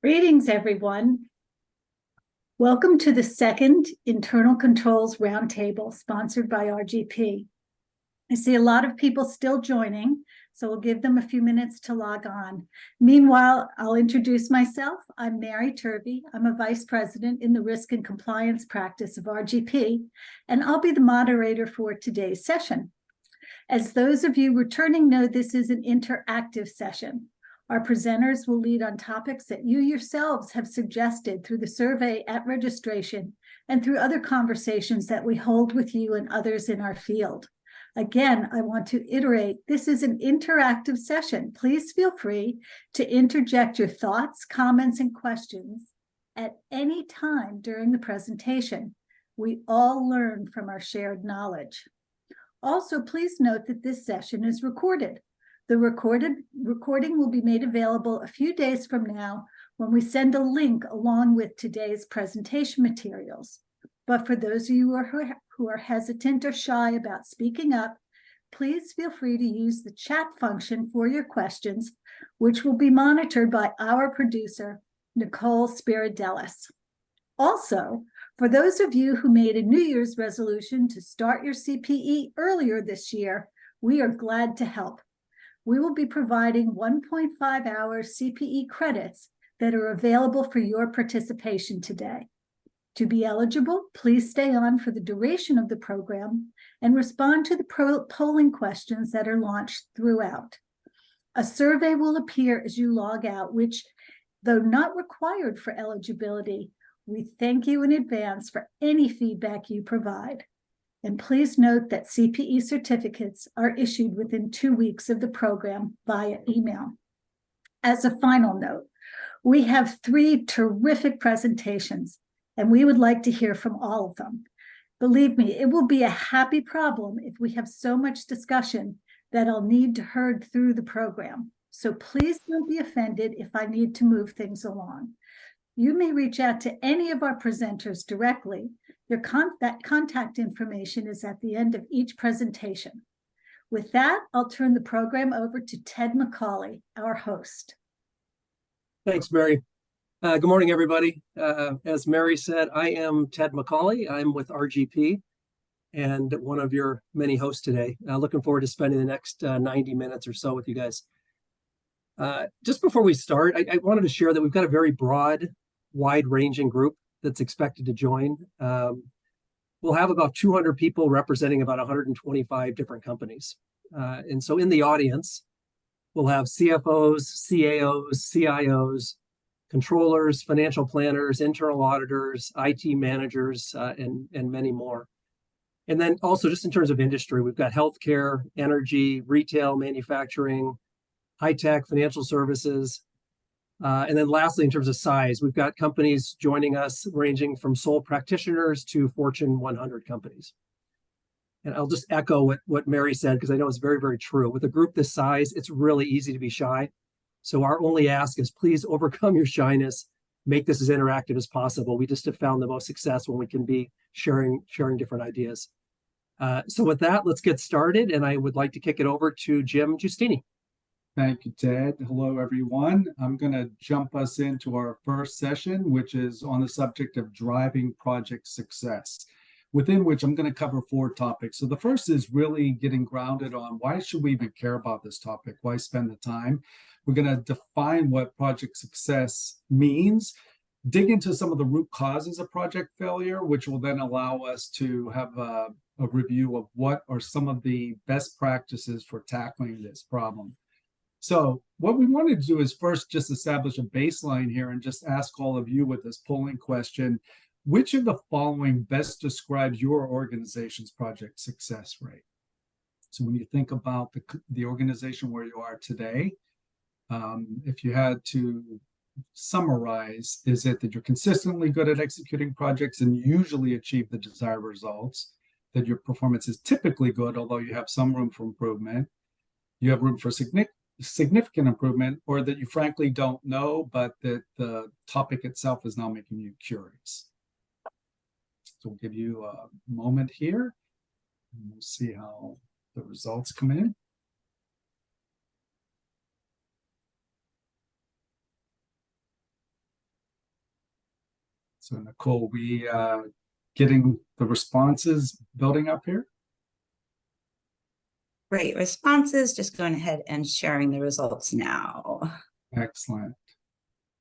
Greetings, everyone. Welcome to the second Internal Controls Roundtable sponsored by RGP. I see a lot of people still joining, so we'll give them a few minutes to log on. Meanwhile, I'll introduce myself. I'm Mary Turvey. I'm a vice president in the risk and compliance practice of RGP, and I'll be the moderator for today's session. As those of you returning know, this is an interactive session. Our presenters will lead on topics that you yourselves have suggested through the survey at registration and through other conversations that we hold with you and others in our field. Again, I want to iterate, this is an interactive session. Please feel free to interject your thoughts, comments, and questions at any time during the presentation. We all learn from our shared knowledge. Also, please note that this session is recorded. The recording will be made available a few days from now when we send a link along with today's presentation materials. But for those of you who are hesitant or shy about speaking up, please feel free to use the chat function for your questions, which will be monitored by our producer, Nicole Spiridelis. Also, for those of you who made a New Year's resolution to start your CPE earlier this year, we are glad to help. We will be providing 1.5 hour CPE credits that are available for your participation today. To be eligible, please stay on for the duration of the program and respond to the polling questions that are launched throughout. A survey will appear as you log out, which, though not required for eligibility, we thank you in advance for any feedback you provide. And please note that CPE certificates are issued within 2 weeks of the program via email. As a final note, we have 3 terrific presentations, and we would like to hear from all of them. Believe me, it will be a happy problem if we have so much discussion that I'll need to herd through the program. So please don't be offended if I need to move things along. You may reach out to any of our presenters directly. That contact information is at the end of each presentation. With that, I'll turn the program over to Ted McCauley, our host. Thanks, Mary. Good morning, everybody. As Mary said, I am Ted McCauley. I'm with RGP and one of your many hosts today. Looking forward to spending the next 90 minutes or so with you guys. Just before we start, I wanted to share that we've got a very broad, wide-ranging group that's expected to join. We'll have about 200 people representing about 125 different companies. And so in the audience, we'll have CFOs, CAOs, CIOs, controllers, financial planners, internal auditors, IT managers, and many more. And then also just in terms of industry, we've got healthcare, energy, retail, manufacturing, high-tech, financial services. And then lastly, in terms of size, we've got companies joining us ranging from sole practitioners to Fortune 100 companies. And I'll just echo what Mary said, because I know it's very, very true. With a group this size, it's really easy to be shy. So our only ask is please overcome your shyness, make this as interactive as possible. We just have found the most success when we can be sharing different ideas. So with that, let's get started. And I would like to kick it over to Jim Giustini. Thank you, Ted. Hello, everyone. I'm going to jump us into our first session, which is on the subject of driving project success, within which I'm going to cover 4 topics. So the first is really getting grounded on why should we even care about this topic? Why spend the time? We're going to define what project success means, dig into some of the root causes of project failure, which will then allow us to have a review of what are some of the best practices for tackling this problem. So what we wanted to do is first just establish a baseline here and just ask all of you with this polling question, which of the following best describes your organization's project success rate? So when you think about the organization where you are today, if you had to summarize, is it that you're consistently good at executing projects and usually achieve the desired results, that your performance is typically good, although you have some room for improvement, you have room for significant improvement, or that you frankly don't know, but that the topic itself is now making you curious? So we'll give you a moment here, and we'll see how the results come in. So Nicole, we getting the responses building up here? Great responses. Just going ahead and sharing the results now. Excellent.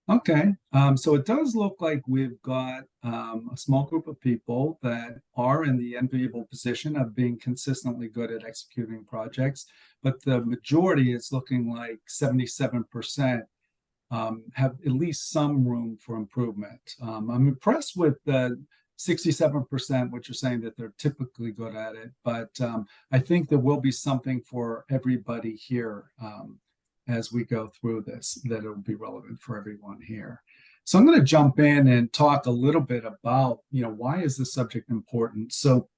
Okay, so it does look like we've got a small group of people that are in the enviable position of being consistently good at executing projects, but the majority is looking like 77% have at least some room for improvement. I'm impressed with the 67%, which are saying that they're typically good at it, but I think there will be something for everybody here as we go through this, that it'll be relevant for everyone here. So I'm going to jump in and talk a little bit about, why is this subject important? So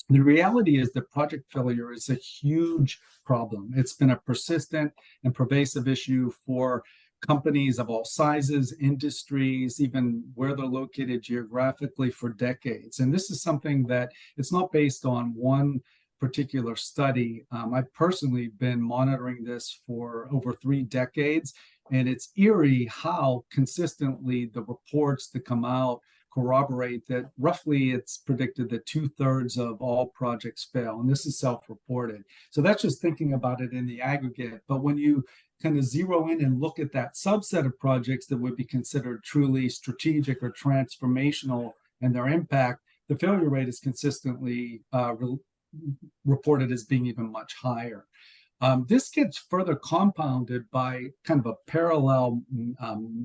the reality is that project failure is a huge problem. It's been a persistent and pervasive issue for companies of all sizes, industries, even where they're located geographically for decades. And this is something that it's not based on one particular study. I've personally been monitoring this for over 3 decades, and it's eerie how consistently the reports that come out corroborate that roughly it's predicted that 2/3 of all projects fail, and this is self-reported. So that's just thinking about it in the aggregate. But when you kind of zero in and look at that subset of projects that would be considered truly strategic or transformational and their impact, the failure rate is consistently reported as being even much higher. This gets further compounded by kind of a parallel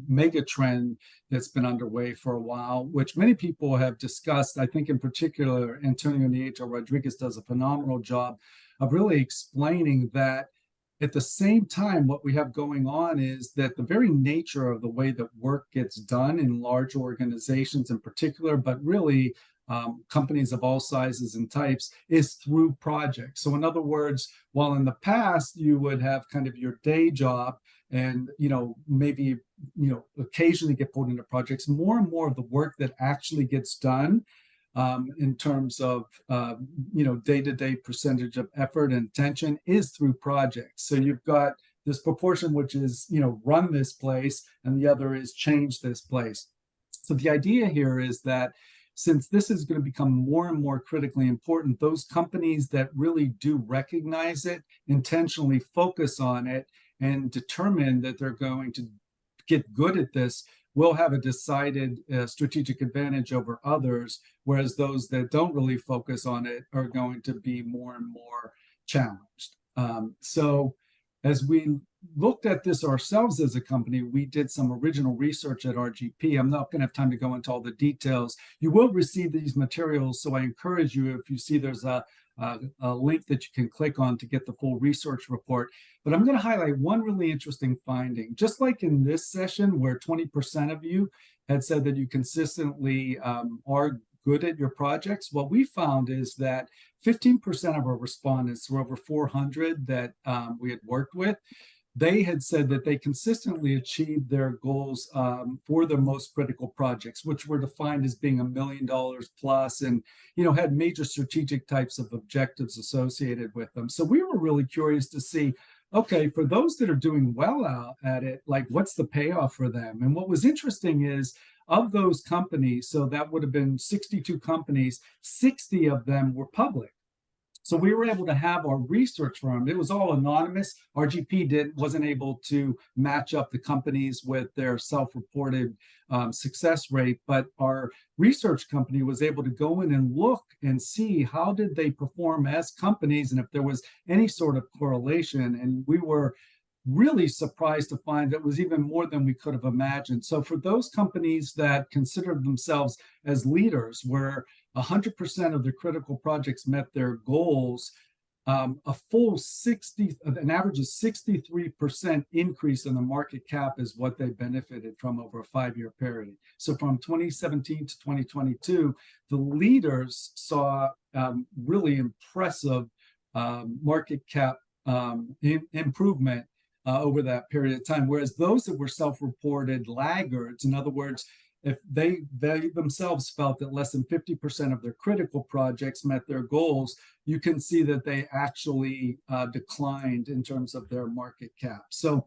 mega trend that's been underway for a while, which many people have discussed. I think in particular, Antonio Nieto Rodriguez does a phenomenal job of really explaining that at the same time, what we have going on is that the very nature of the way that work gets done in large organizations in particular, but really companies of all sizes and types, is through projects. So in other words, while in the past you would have kind of your day job and maybe occasionally get pulled into projects, more and more of the work that actually gets done in terms of day-to-day percentage of effort and attention is through projects. So you've got this proportion which is run this place, and the other is change this place. So the idea here is that since this is going to become more and more critically important, those companies that really do recognize it, intentionally focus on it, and determine that they're going to get good at this will have a decided strategic advantage over others, whereas those that don't really focus on it are going to be more and more challenged. So as we looked at this ourselves as a company, we did some original research at RGP. I'm not going to have time to go into all the details. You will receive these materials, so I encourage you, if you see there's a link that you can click on to get the full research report. But I'm going to highlight one really interesting finding. Just like in this session where 20% of you had said that you consistently are good at your projects, what we found is that 15% of our respondents, were over 400 that we had worked with, they had said that they consistently achieved their goals for the most critical projects, which were defined as being $1 million plus, and had major strategic types of objectives associated with them. So we were really curious to see, okay, for those that are doing well out at it, like what's the payoff for them? And what was interesting is of those companies, so that would have been 62 companies, 60 of them were public. So we were able to have our research firm. It was all anonymous. RGP wasn't able to match up the companies with their self-reported success rate, but our research company was able to go in and look and see how did they perform as companies and if there was any sort of correlation. And we were really surprised to find that was even more than we could have imagined. So for those companies that considered themselves as leaders, where 100% of the critical projects met their goals, an average of 63% increase in the market cap is what they benefited from over a 5-year period. So from 2017 to 2022, the leaders saw really impressive market cap improvement over that period of time, whereas those that were self-reported laggards, in other words, if they themselves felt that less than 50% of their critical projects met their goals, you can see that they actually declined in terms of their market cap. So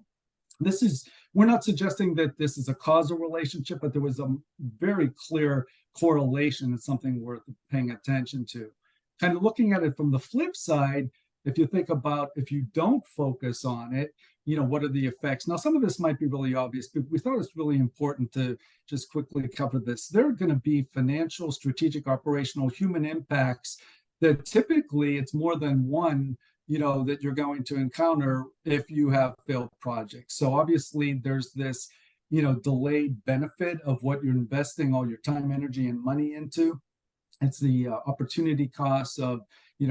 We're not suggesting that this is a causal relationship, but there was a very clear correlation. It's something worth paying attention to. Kind of looking at it from the flip side, if you think about if you don't focus on it, what are the effects? Now, some of this might be really obvious, but we thought it's really important to just quickly cover this. There are going to be financial, strategic, operational, human impacts that typically it's more than one that you're going to encounter if you have failed projects. So obviously there's this, delayed benefit of what you're investing all your time, energy, and money into. It's the opportunity costs of,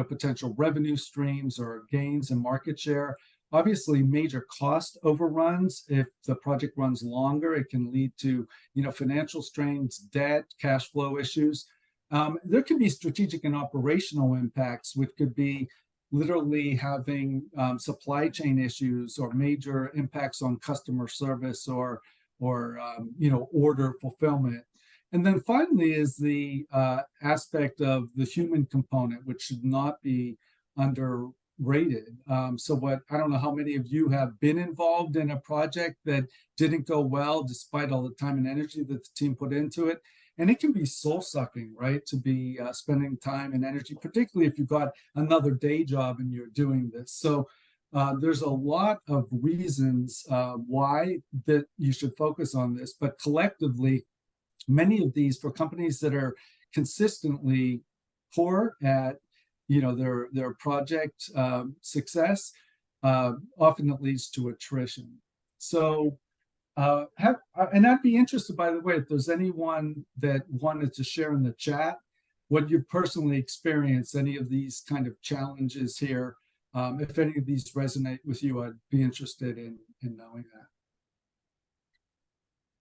potential revenue streams or gains in market share. Obviously, major cost overruns. If the project runs longer, it can lead to, financial strains, debt, cash flow issues. There can be strategic and operational impacts, which could be literally having supply chain issues or major impacts on customer service or order fulfillment. And then finally is the aspect of the human component, which should not be underrated. I don't know how many of you have been involved in a project that didn't go well, despite all the time and energy that the team put into it. And it can be soul-sucking, right, to be spending time and energy, particularly if you've got another day job and you're doing this. So there's a lot of reasons why that you should focus on this. But collectively, many of these, for companies that are consistently poor at their project success, often it leads to attrition. So and I'd be interested, by the way, if there's anyone that wanted to share in the chat what you've personally experienced, any of these kind of challenges here. If any of these resonate with you, I'd be interested in knowing that.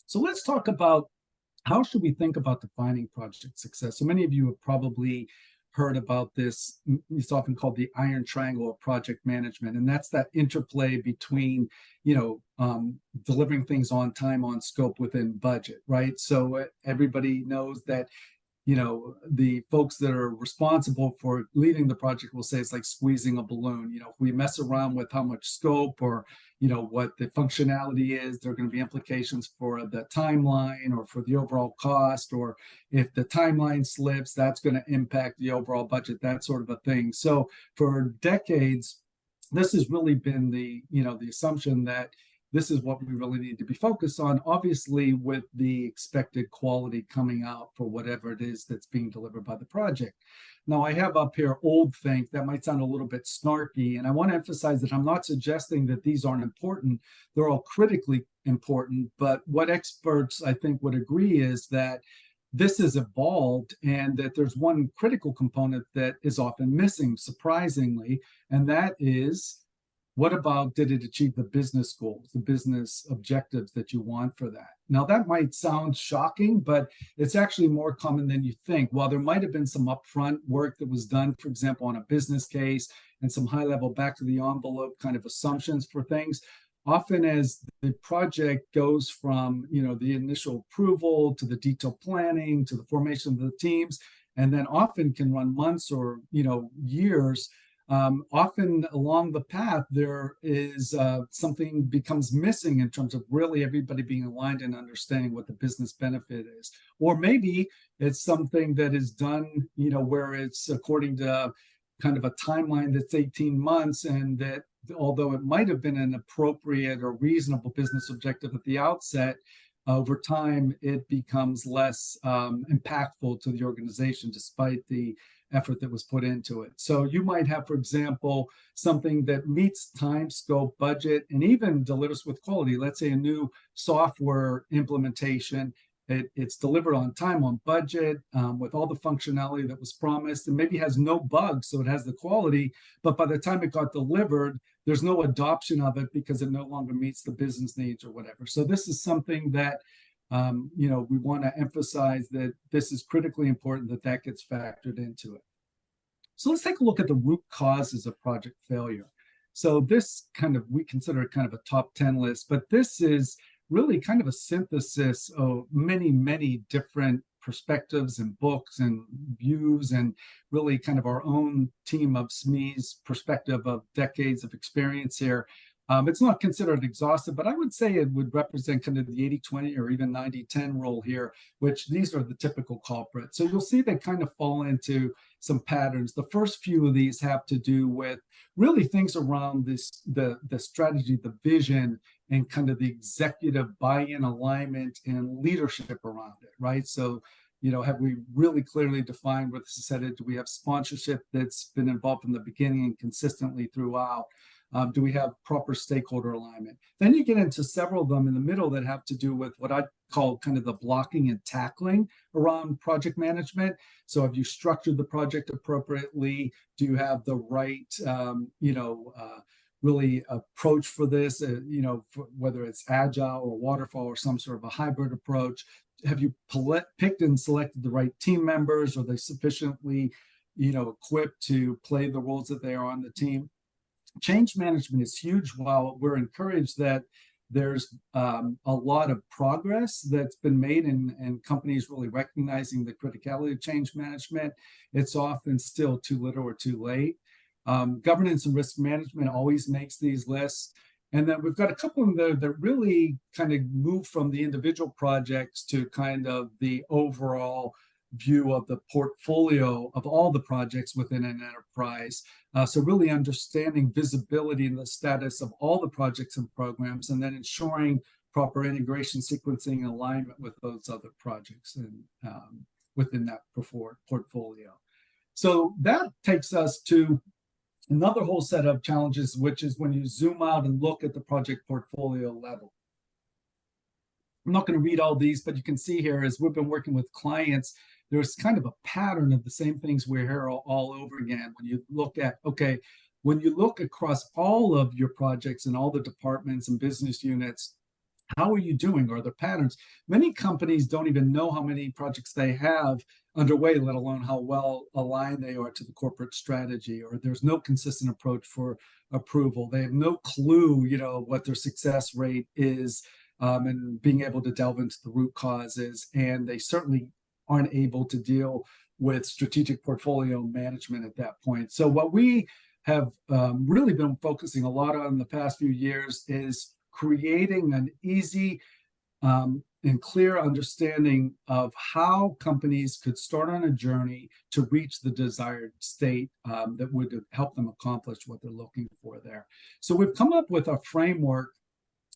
So let's talk about how should we think about defining project success. So many of you have probably heard about this. It's often called the iron triangle of project management, and that's that interplay between delivering things on time, on scope, within budget, right? So everybody knows that the folks that are responsible for leading the project will say it's like squeezing a balloon. If we mess around with how much scope or what the functionality is, there are going to be implications for the timeline or for the overall cost, or if the timeline slips, that's going to impact the overall budget, that sort of a thing. So for decades, this has really been the assumption that this is what we really need to be focused on, obviously with the expected quality coming out for whatever it is that's being delivered by the project. Now, I have up here old think. That might sound a little bit snarky, and I want to emphasize that I'm not suggesting that these aren't important. They're all critically important, but what experts, I think, would agree is that this has evolved and that there's one critical component that is often missing, surprisingly, and that is, what about, did it achieve the business goals, the business objectives that you want for that? Now, that might sound shocking, but it's actually more common than you think. While there might have been some upfront work that was done, for example, on a business case and some high-level back to the envelope kind of assumptions for things, often as the project goes from the initial approval to the detailed planning to the formation of the teams, and then often can run months or years. Often along the path, there is something becomes missing in terms of really everybody being aligned and understanding what the business benefit is. Or maybe it's something that is done, where it's according to kind of a timeline that's 18 months, and that although it might have been an appropriate or reasonable business objective at the outset, over time, it becomes less impactful to the organization despite the effort that was put into it. So you might have, for example, something that meets time, scope, budget, and even delivers with quality. Let's say a new software implementation. It's delivered on time, on budget, with all the functionality that was promised, and maybe has no bugs, so it has the quality, but by the time it got delivered, there's no adoption of it because it no longer meets the business needs or whatever. So this is something that we want to emphasize, that this is critically important that gets factored into it. So let's take a look at the root causes of project failure. So this we consider it kind of a top 10 list, but this is really kind of a synthesis of many, many different perspectives and books and views, and really kind of our own team of SME's perspective of decades of experience here. It's not considered exhaustive, but I would say it would represent kind of the 80-20 or even 90-10 rule here, which these are the typical culprits. So you'll see they kind of fall into some patterns. The first few of these have to do with really things around the strategy, the vision, and kind of the executive buy-in, alignment, and leadership around it, right? So, have we really clearly defined what this is headed? Do we have sponsorship that's been involved from the beginning and consistently throughout? Do we have proper stakeholder alignment? Then you get into several of them in the middle that have to do with what I call kind of the blocking and tackling around project management. So have you structured the project appropriately? Do you have the right, really approach for this, whether it's agile or waterfall or some sort of a hybrid approach? Have you picked and selected the right team members? Are they sufficiently, equipped to play the roles that they are on the team? Change management is huge. While we're encouraged that there's a lot of progress that's been made in companies really recognizing the criticality of change management, it's often still too little or too late. Governance and risk management always makes these lists. And then we've got a couple of them that really kind of move from the individual projects to kind of the overall view of the portfolio of all the projects within an enterprise. So really understanding visibility and the status of all the projects and programs, and then ensuring proper integration, sequencing, and alignment with those other projects and within that portfolio. So that takes us to another whole set of challenges, which is when you zoom out and look at the project portfolio level. I'm not going to read all these, but you can see here as we've been working with clients, there's kind of a pattern of the same things we hear all over again. When you look at, when you look across all of your projects and all the departments and business units, how are you doing? Are there patterns? Many companies don't even know how many projects they have underway, let alone how well aligned they are to the corporate strategy, or there's no consistent approach for approval. They have no clue, what their success rate is, and being able to delve into the root causes. And they certainly aren't able to deal with strategic portfolio management at that point. So what we have really been focusing a lot on in the past few years is creating an easy and clear understanding of how companies could start on a journey to reach the desired state that would help them accomplish what they're looking for there. So we've come up with a framework,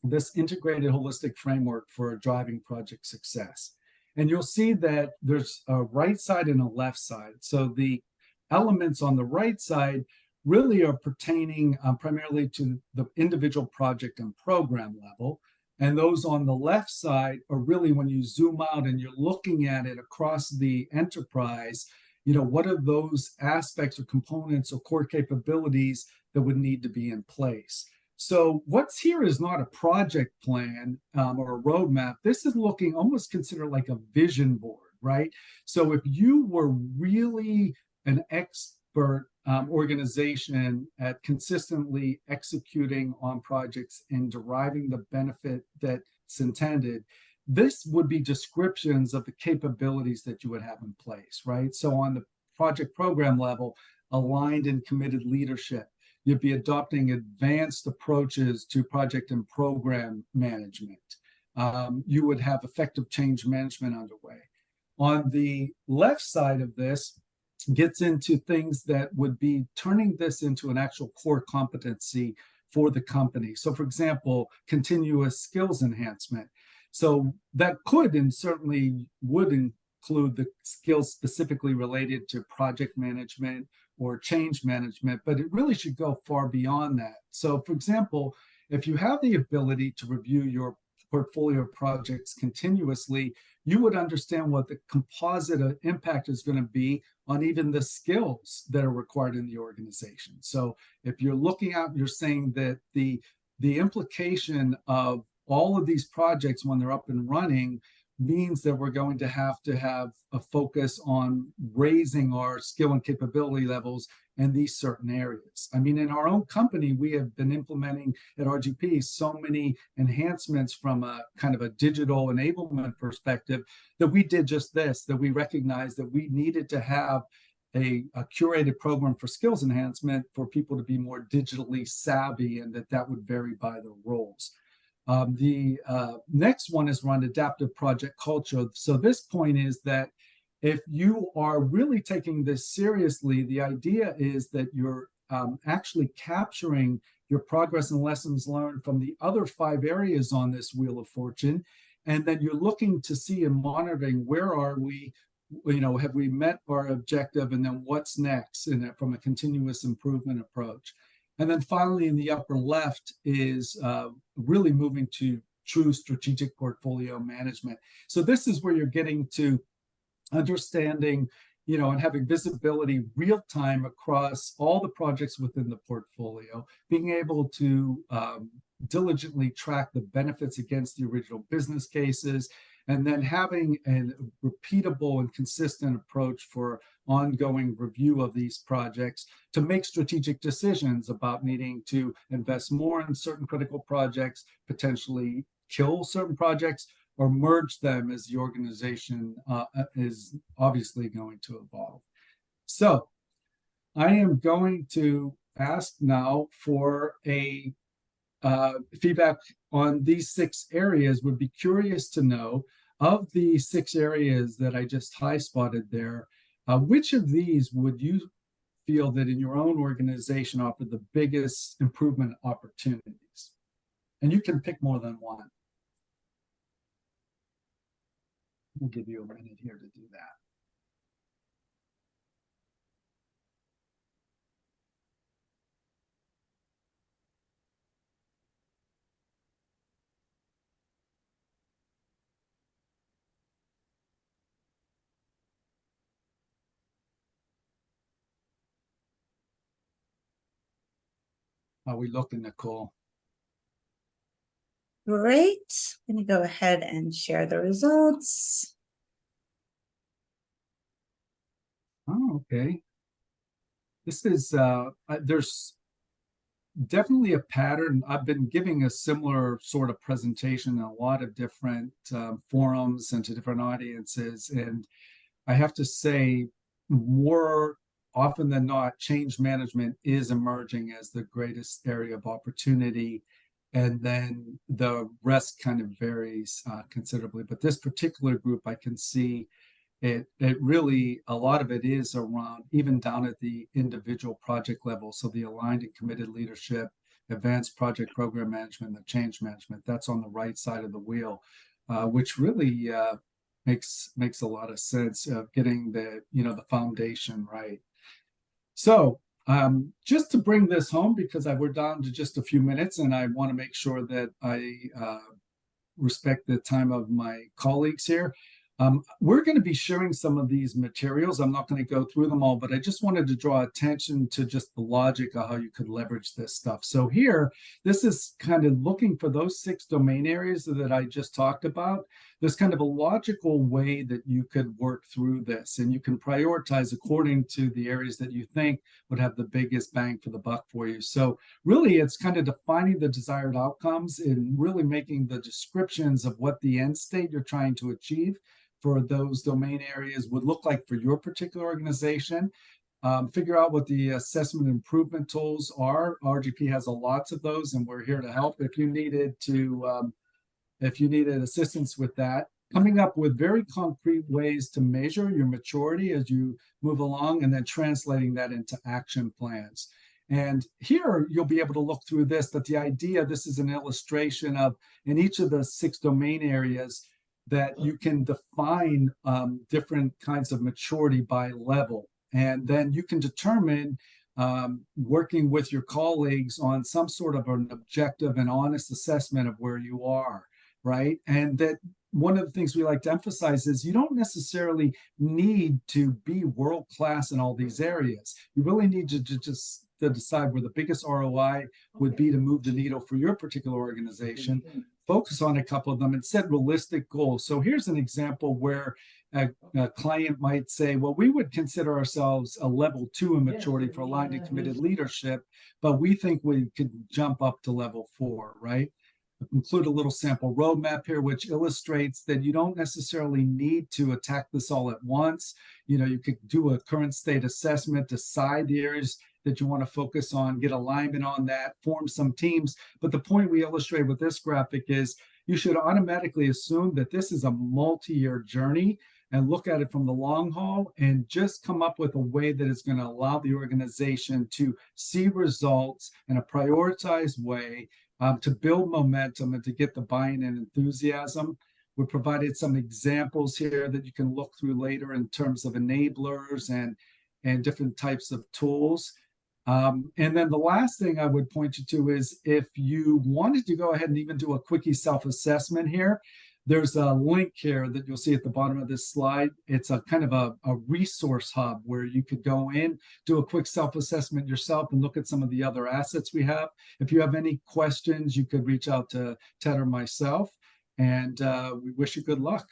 this integrated holistic framework for driving project success. And you'll see that there's a right side and a left side. So the elements on the right side really are pertaining primarily to the individual project and program level. And those on the left side are really when you zoom out and you're looking at it across the enterprise, what are those aspects or components or core capabilities that would need to be in place? So what's here is not a project plan or a roadmap. This is looking almost considered like a vision board, right? So if you were really an expert organization at consistently executing on projects and deriving the benefit that's intended, this would be descriptions of the capabilities that you would have in place, right? So on the project program level, aligned and committed leadership. You'd be adopting advanced approaches to project and program management. You would have effective change management underway. On the left side of this gets into things that would be turning this into an actual core competency for the company. So for example, continuous skills enhancement. So that could and certainly would include the skills specifically related to project management or change management, but it really should go far beyond that. So for example, if you have the ability to review your portfolio of projects continuously, you would understand what the composite impact is going to be on even the skills that are required in the organization. So if you're looking out, you're saying that the implication of all of these projects when they're up and running means that we're going to have a focus on raising our skill and capability levels in these certain areas. I mean, in our own company, we have been implementing at RGP so many enhancements from a kind of a digital enablement perspective that we did just this, that we recognized that we needed to have a curated program for skills enhancement for people to be more digitally savvy, and that would vary by the roles. The next one is around adaptive project culture. So this point is that if you are really taking this seriously, the idea is that you're actually capturing your progress and lessons learned from the other 5 areas on this Wheel of Fortune, and then you're looking to see and monitoring where are we, have we met our objective, and then what's next from a continuous improvement approach. And then finally, in the upper left is really moving to true strategic portfolio management. So this is where you're getting to understanding, and having visibility real time across all the projects within the portfolio, being able to diligently track the benefits against the original business cases, and then having a repeatable and consistent approach for ongoing review of these projects to make strategic decisions about needing to invest more in certain critical projects, potentially kill certain projects, or merge them as the organization is obviously going to evolve. So I am going to ask now for a feedback on these 6 areas. Would be curious to know, of the 6 areas that I just high spotted there, which of these would you feel that in your own organization offer the biggest improvement opportunities? And you can pick more than one. We'll give you a minute here to do that. How are we looking, Nicole? Great. I'm going to go ahead and share the results. Oh, okay. This is, there's definitely a pattern. I've been giving a similar sort of presentation in a lot of different forums and to different audiences. And I have to say, more often than not, change management is emerging as the greatest area of opportunity. And then the rest kind of varies considerably. But this particular group, I can see it really, a lot of it is around even down at the individual project level. So the aligned and committed leadership, advanced project program management, the change management, that's on the right side of the wheel, which really makes a lot of sense of getting the foundation right. So just to bring this home, because we're down to just a few minutes, and I want to make sure that I respect the time of my colleagues here. We're going to be sharing some of these materials. I'm not going to go through them all, but I just wanted to draw attention to just the logic of how you could leverage this stuff. So here, this is kind of looking for those 6 domain areas that I just talked about. There's kind of a logical way that you could work through this, and you can prioritize according to the areas that you think would have the biggest bang for the buck for you. So really, it's kind of defining the desired outcomes and really making the descriptions of what the end state you're trying to achieve for those domain areas would look like for your particular organization. Figure out what the assessment improvement tools are. RGP has lots of those, and we're here to help if you needed assistance with that. Coming up with very concrete ways to measure your maturity as you move along, and then translating that into action plans. And here you'll be able to look through this, but the idea, this is an illustration of in each of the 6 domain areas that you can define different kinds of maturity by level. And then you can determine, working with your colleagues on some sort of an objective and honest assessment of where you are, right? And that one of the things we like to emphasize is you don't necessarily need to be world-class in all these areas. You really need to just decide where the biggest ROI would be to move the needle for your particular organization. Focus on a couple of them and set realistic goals. So here's an example where a client might say, well, we would consider ourselves a level 2 in maturity for aligned and committed leadership, but we think we could jump up to level 4, right? include a little sample roadmap here, which illustrates that you don't necessarily need to attack this all at once. You could do a current state assessment, decide the areas that you want to focus on, get alignment on that, form some teams. But the point we illustrate with this graphic is you should automatically assume that this is a multi-year journey and look at it from the long haul and just come up with a way that is going to allow the organization to see results in a prioritized way, to build momentum and to get the buy-in and enthusiasm. We provided some examples here that you can look through later in terms of enablers and different types of tools. And then the last thing I would point you to is if you wanted to go ahead and even do a quickie self-assessment here, there's a link here that you'll see at the bottom of this slide. It's a kind of a resource hub where you could go in, do a quick self-assessment yourself and look at some of the other assets we have. If you have any questions, you could reach out to Ted or myself, and we wish you good luck.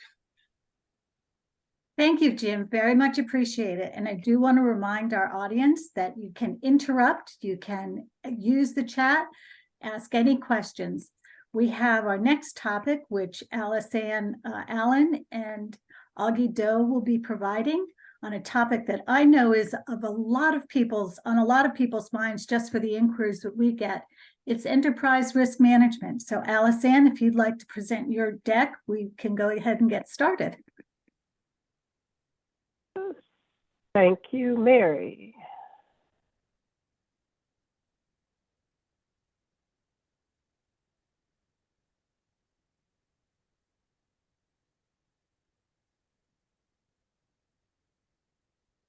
Thank you, Jim. Very much appreciate it. And I do want to remind our audience that you can interrupt, you can use the chat, ask any questions. We have our next topic, which Alice-Ann Allen and Augie Doe will be providing on a topic that I know is of on a lot of people's minds just for the inquiries that we get. It's enterprise risk management. So Alice-Ann, if you'd like to present your deck, we can go ahead and get started. Thank you, Mary.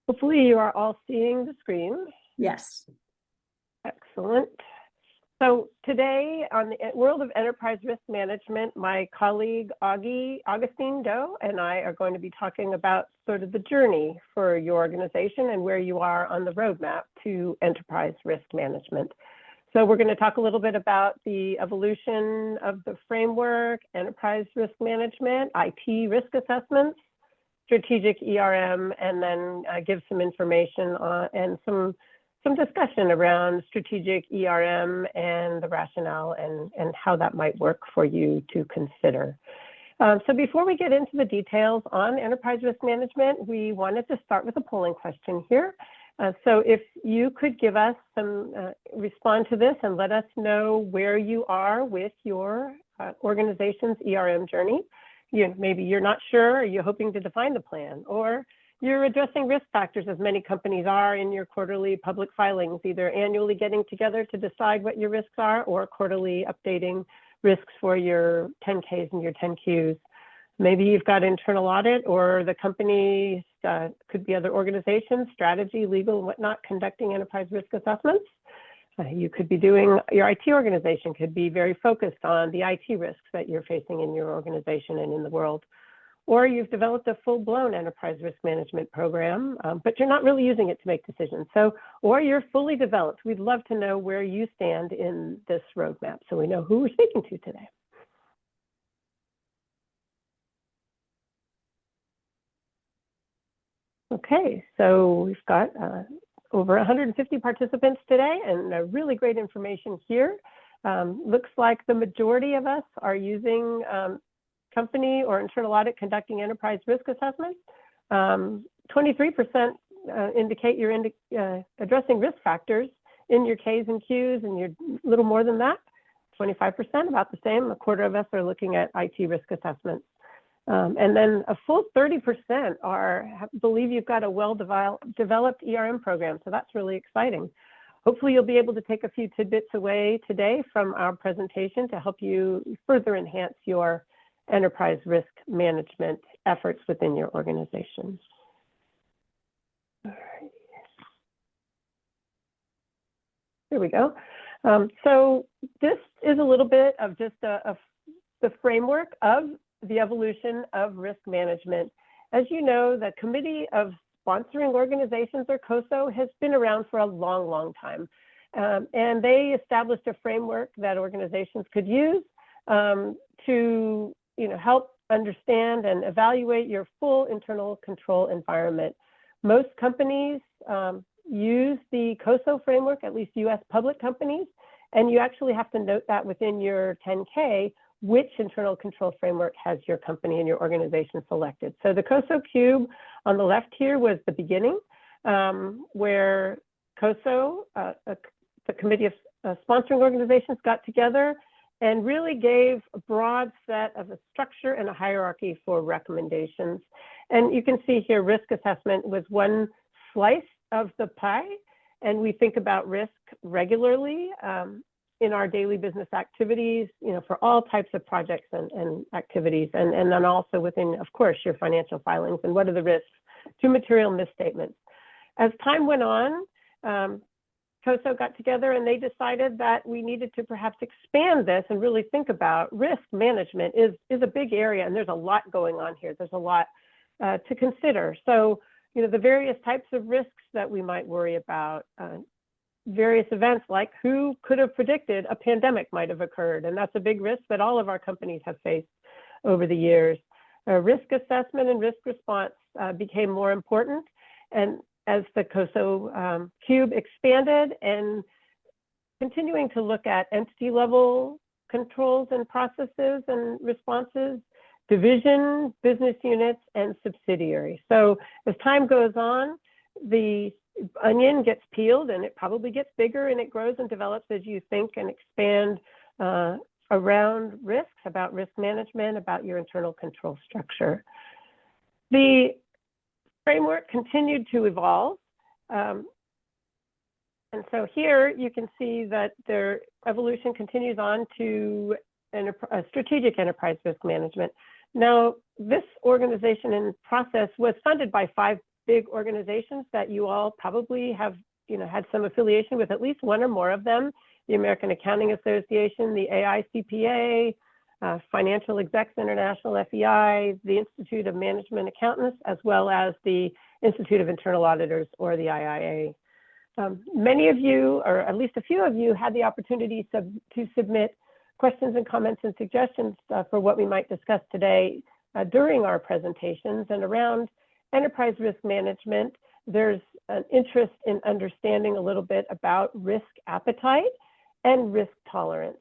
Hopefully you are all seeing the screen. Yes. Excellent. So today on the world of enterprise risk management, my colleague Augustine Doe and I are going to be talking about sort of the journey for your organization and where you are on the roadmap to enterprise risk management. So we're going to talk a little bit about the evolution of the framework, enterprise risk management, IT risk assessments, strategic ERM, and then give some information on, and some discussion around strategic ERM and the rationale and how that might work for you to consider. So before we get into the details on enterprise risk management, we wanted to start with a polling question here. So if you could give us some, respond to this and let us know where you are with your organization's ERM journey. Maybe you're not sure, or you're hoping to define the plan, or you're addressing risk factors as many companies are in your quarterly public filings, either annually getting together to decide what your risks are or quarterly updating risks for your 10Ks and your 10Qs. Maybe you've got internal audit, or the company could be other organizations, strategy, legal, and whatnot, conducting enterprise risk assessments. You could be doing, your IT organization could be very focused on the IT risks that you're facing in your organization and in the world. Or you've developed a full-blown enterprise risk management program, but you're not really using it to make decisions. So, or you're fully developed. We'd love to know where you stand in this roadmap so we know who we're speaking to today. Okay, so we've got over 150 participants today and really great information here. Looks like the majority of us are using company or internal audit conducting enterprise risk assessments. 23% indicate you're addressing risk factors in your Ks and Qs, and you're a little more than that. 25%, about the same. A quarter of us are looking at IT risk assessments. And then a full 30% believe you've got a well-developed ERM program. So that's really exciting. Hopefully you'll be able to take a few tidbits away today from our presentation to help you further enhance your enterprise risk management efforts within your organization. All right. There we go. So this is a little bit of just the framework of the evolution of risk management. As you know, the Committee of Sponsoring Organizations, or COSO, has been around for a long, long time. And they established a framework that organizations could use to help understand and evaluate your full internal control environment. Most companies use the COSO framework, at least US public companies, And you actually have to note that within your 10K, which internal control framework has your company and your organization selected. So the COSO Cube on the left here was the beginning, where COSO, the committee of sponsoring organizations, got together and really gave a broad set of a structure and a hierarchy for recommendations. And you can see here, risk assessment was one slice of the pie. And we think about risk regularly in our daily business activities, for all types of projects and activities. And then also within, of course, your financial filings and what are the risks to material misstatements. As time went on, COSO got together and they decided that we needed to perhaps expand this and really think about risk management is a big area, and there's a lot going on here. There's a lot to consider. So, the various types of risks that we might worry about, various events like who could have predicted a pandemic might have occurred, and that's a big risk that all of our companies have faced over the years. Risk assessment and risk response became more important, and as the COSO Cube expanded and continuing to look at entity level controls and processes and responses, division, business units, and subsidiaries. So as time goes on, the onion gets peeled and it probably gets bigger and it grows and develops as you think and expand around risks, about risk management, about your internal control structure. The framework continued to evolve. And so here you can see that their evolution continues on to a strategic enterprise risk management. Now, this organization and process was funded by 5 big organizations that you all probably have had some affiliation with, at least one or more of them: the American Accounting Association, the AICPA, Financial Execs International, FEI, the Institute of Management Accountants, as well as the Institute of Internal Auditors, or the IIA. Many of you, or at least a few of you, had the opportunity to submit questions and comments and suggestions for what we might discuss today during our presentations. And around enterprise risk management, there's an interest in understanding a little bit about risk appetite and risk tolerance.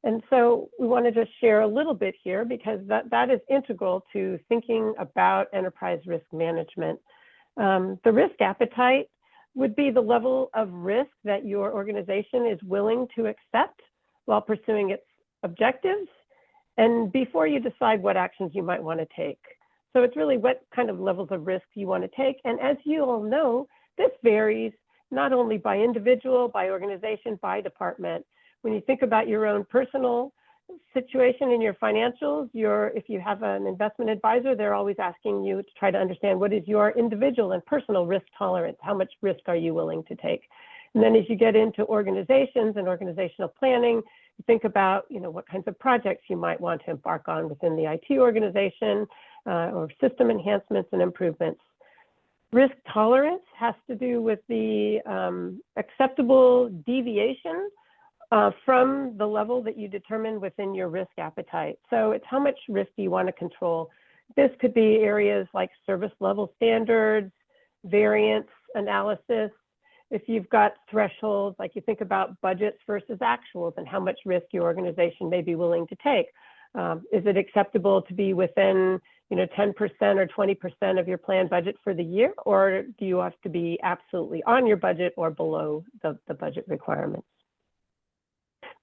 And so we want to just share a little bit here, because that is integral to thinking about enterprise risk management. The risk appetite would be the level of risk that your organization is willing to accept while pursuing its objectives, and before you decide what actions you might want to take. So it's really what kind of levels of risk you want to take. And as you all know, this varies not only by individual, by organization, by department. When you think about your own personal situation in your financials, if you have an investment advisor, they're always asking you to try to understand what is your individual and personal risk tolerance, how much risk are you willing to take? And then as you get into organizations and organizational planning, you think about what kinds of projects you might want to embark on within the IT organization, or system enhancements and improvements. Risk tolerance has to do with the acceptable deviation from the level that you determine within your risk appetite. So it's how much risk do you want to control. This could be areas like service level standards, variance analysis. If you've got thresholds, like you think about budgets versus actuals and how much risk your organization may be willing to take. Is it acceptable to be within 10% or 20% of your planned budget for the year, or do you have to be absolutely on your budget or below the budget requirements?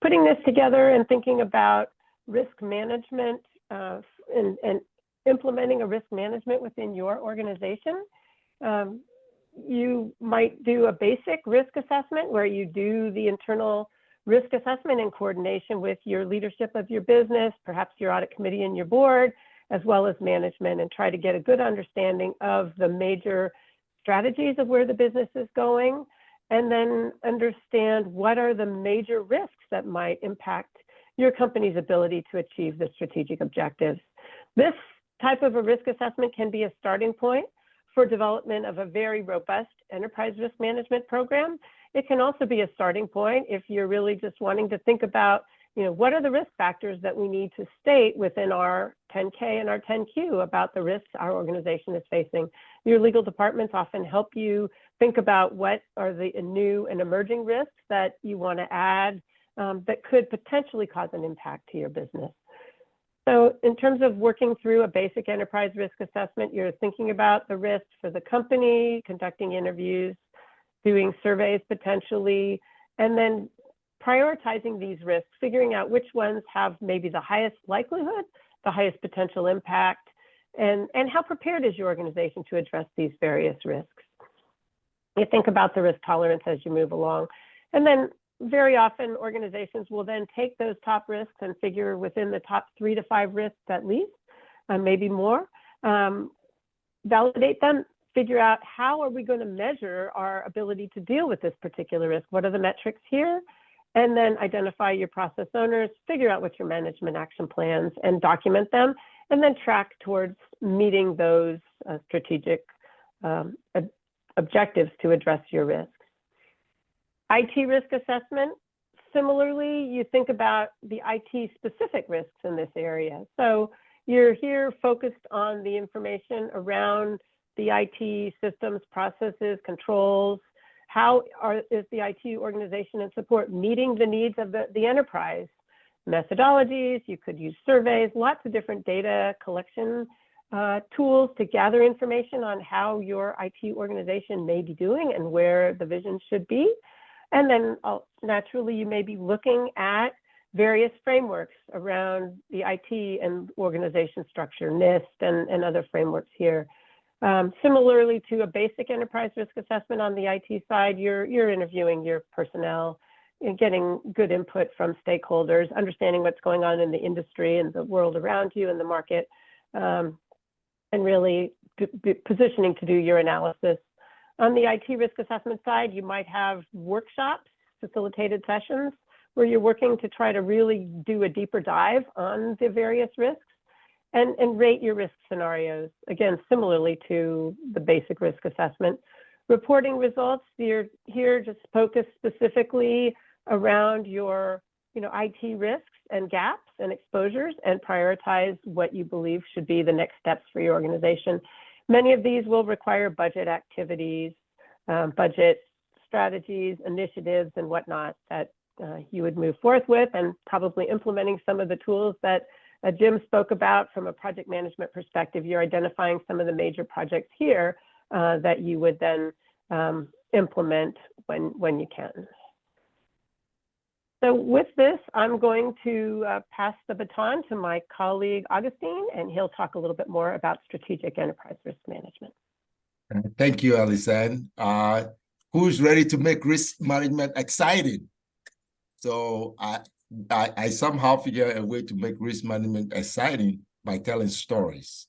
Putting this together and thinking about risk management and implementing a risk management within your organization, you might do a basic risk assessment where you do the internal risk assessment in coordination with your leadership of your business, perhaps your audit committee and your board, as well as management, and try to get a good understanding of the major strategies of where the business is going, and then understand what are the major risks that might impact your company's ability to achieve the strategic objectives. This type of a risk assessment can be a starting point for development of a very robust enterprise risk management program. It can also be a starting point if you're really just wanting to think about, what are the risk factors that we need to state within our 10K and our 10Q about the risks our organization is facing. Your legal departments often help you think about what are the new and emerging risks that you want to add that could potentially cause an impact to your business. So in terms of working through a basic enterprise risk assessment, you're thinking about the risks for the company, conducting interviews, doing surveys potentially, and then prioritizing these risks, figuring out which ones have maybe the highest likelihood, the highest potential impact, and how prepared is your organization to address these various risks. You think about the risk tolerance as you move along. And then very often organizations will then take those top risks and figure within the top 3 to 5 risks at least, maybe more, validate them, figure out how are we going to measure our ability to deal with this particular risk? What are the metrics here? And then identify your process owners, figure out what your management action plans and document them, and then track towards meeting those strategic objectives to address your risks. IT risk assessment, similarly, you think about the IT specific risks in this area. So you're here focused on the information around the IT systems, processes, controls. How is the IT organization and support meeting the needs of the enterprise? Methodologies, you could use surveys, lots of different data collection tools to gather information on how your IT organization may be doing and where the vision should be. And then naturally, you may be looking at various frameworks around the IT and organization structure, NIST and other frameworks here. Similarly to a basic enterprise risk assessment on the IT side, you're interviewing your personnel and getting good input from stakeholders, understanding what's going on in the industry and the world around you and the market, and really positioning to do your analysis. On the IT risk assessment side, you might have workshops, facilitated sessions, where you're working to try to really do a deeper dive on the various risks and rate your risk scenarios. Again, similarly to the basic risk assessment. Reporting results, you're here just focused specifically around your IT risks and gaps and exposures and prioritize what you believe should be the next steps for your organization. Many of these will require budget activities, budget strategies, initiatives, and whatnot that you would move forth with, and probably implementing some of the tools that Jim spoke about from a project management perspective. You're identifying some of the major projects here that you would then implement when you can. So with this, I'm going to pass the baton to my colleague, Augustine, and he'll talk a little bit more about strategic enterprise risk management. Thank you, Alison. Who's ready to make risk management exciting? So I somehow figure a way to make risk management exciting by telling stories.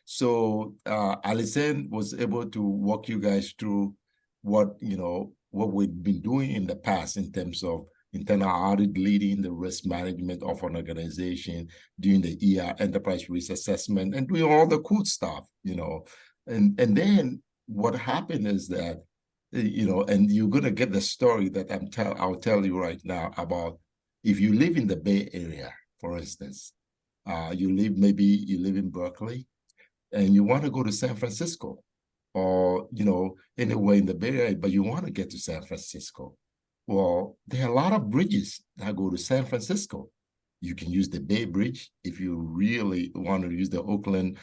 So Alison was able to walk you guys through what we've been doing in the past in terms of internal audit, leading the risk management of an organization, doing the enterprise risk assessment, and doing all the cool stuff, And then what happened is that, and you're gonna get the story that I'll tell you right now about if you live in the Bay Area, for instance, you live in Berkeley, and you want to go to San Francisco, or anywhere in the Bay Area, but you want to get to San Francisco. Well, there are a lot of bridges that go to San Francisco. You can use the Bay Bridge if you really want to use the Oakland,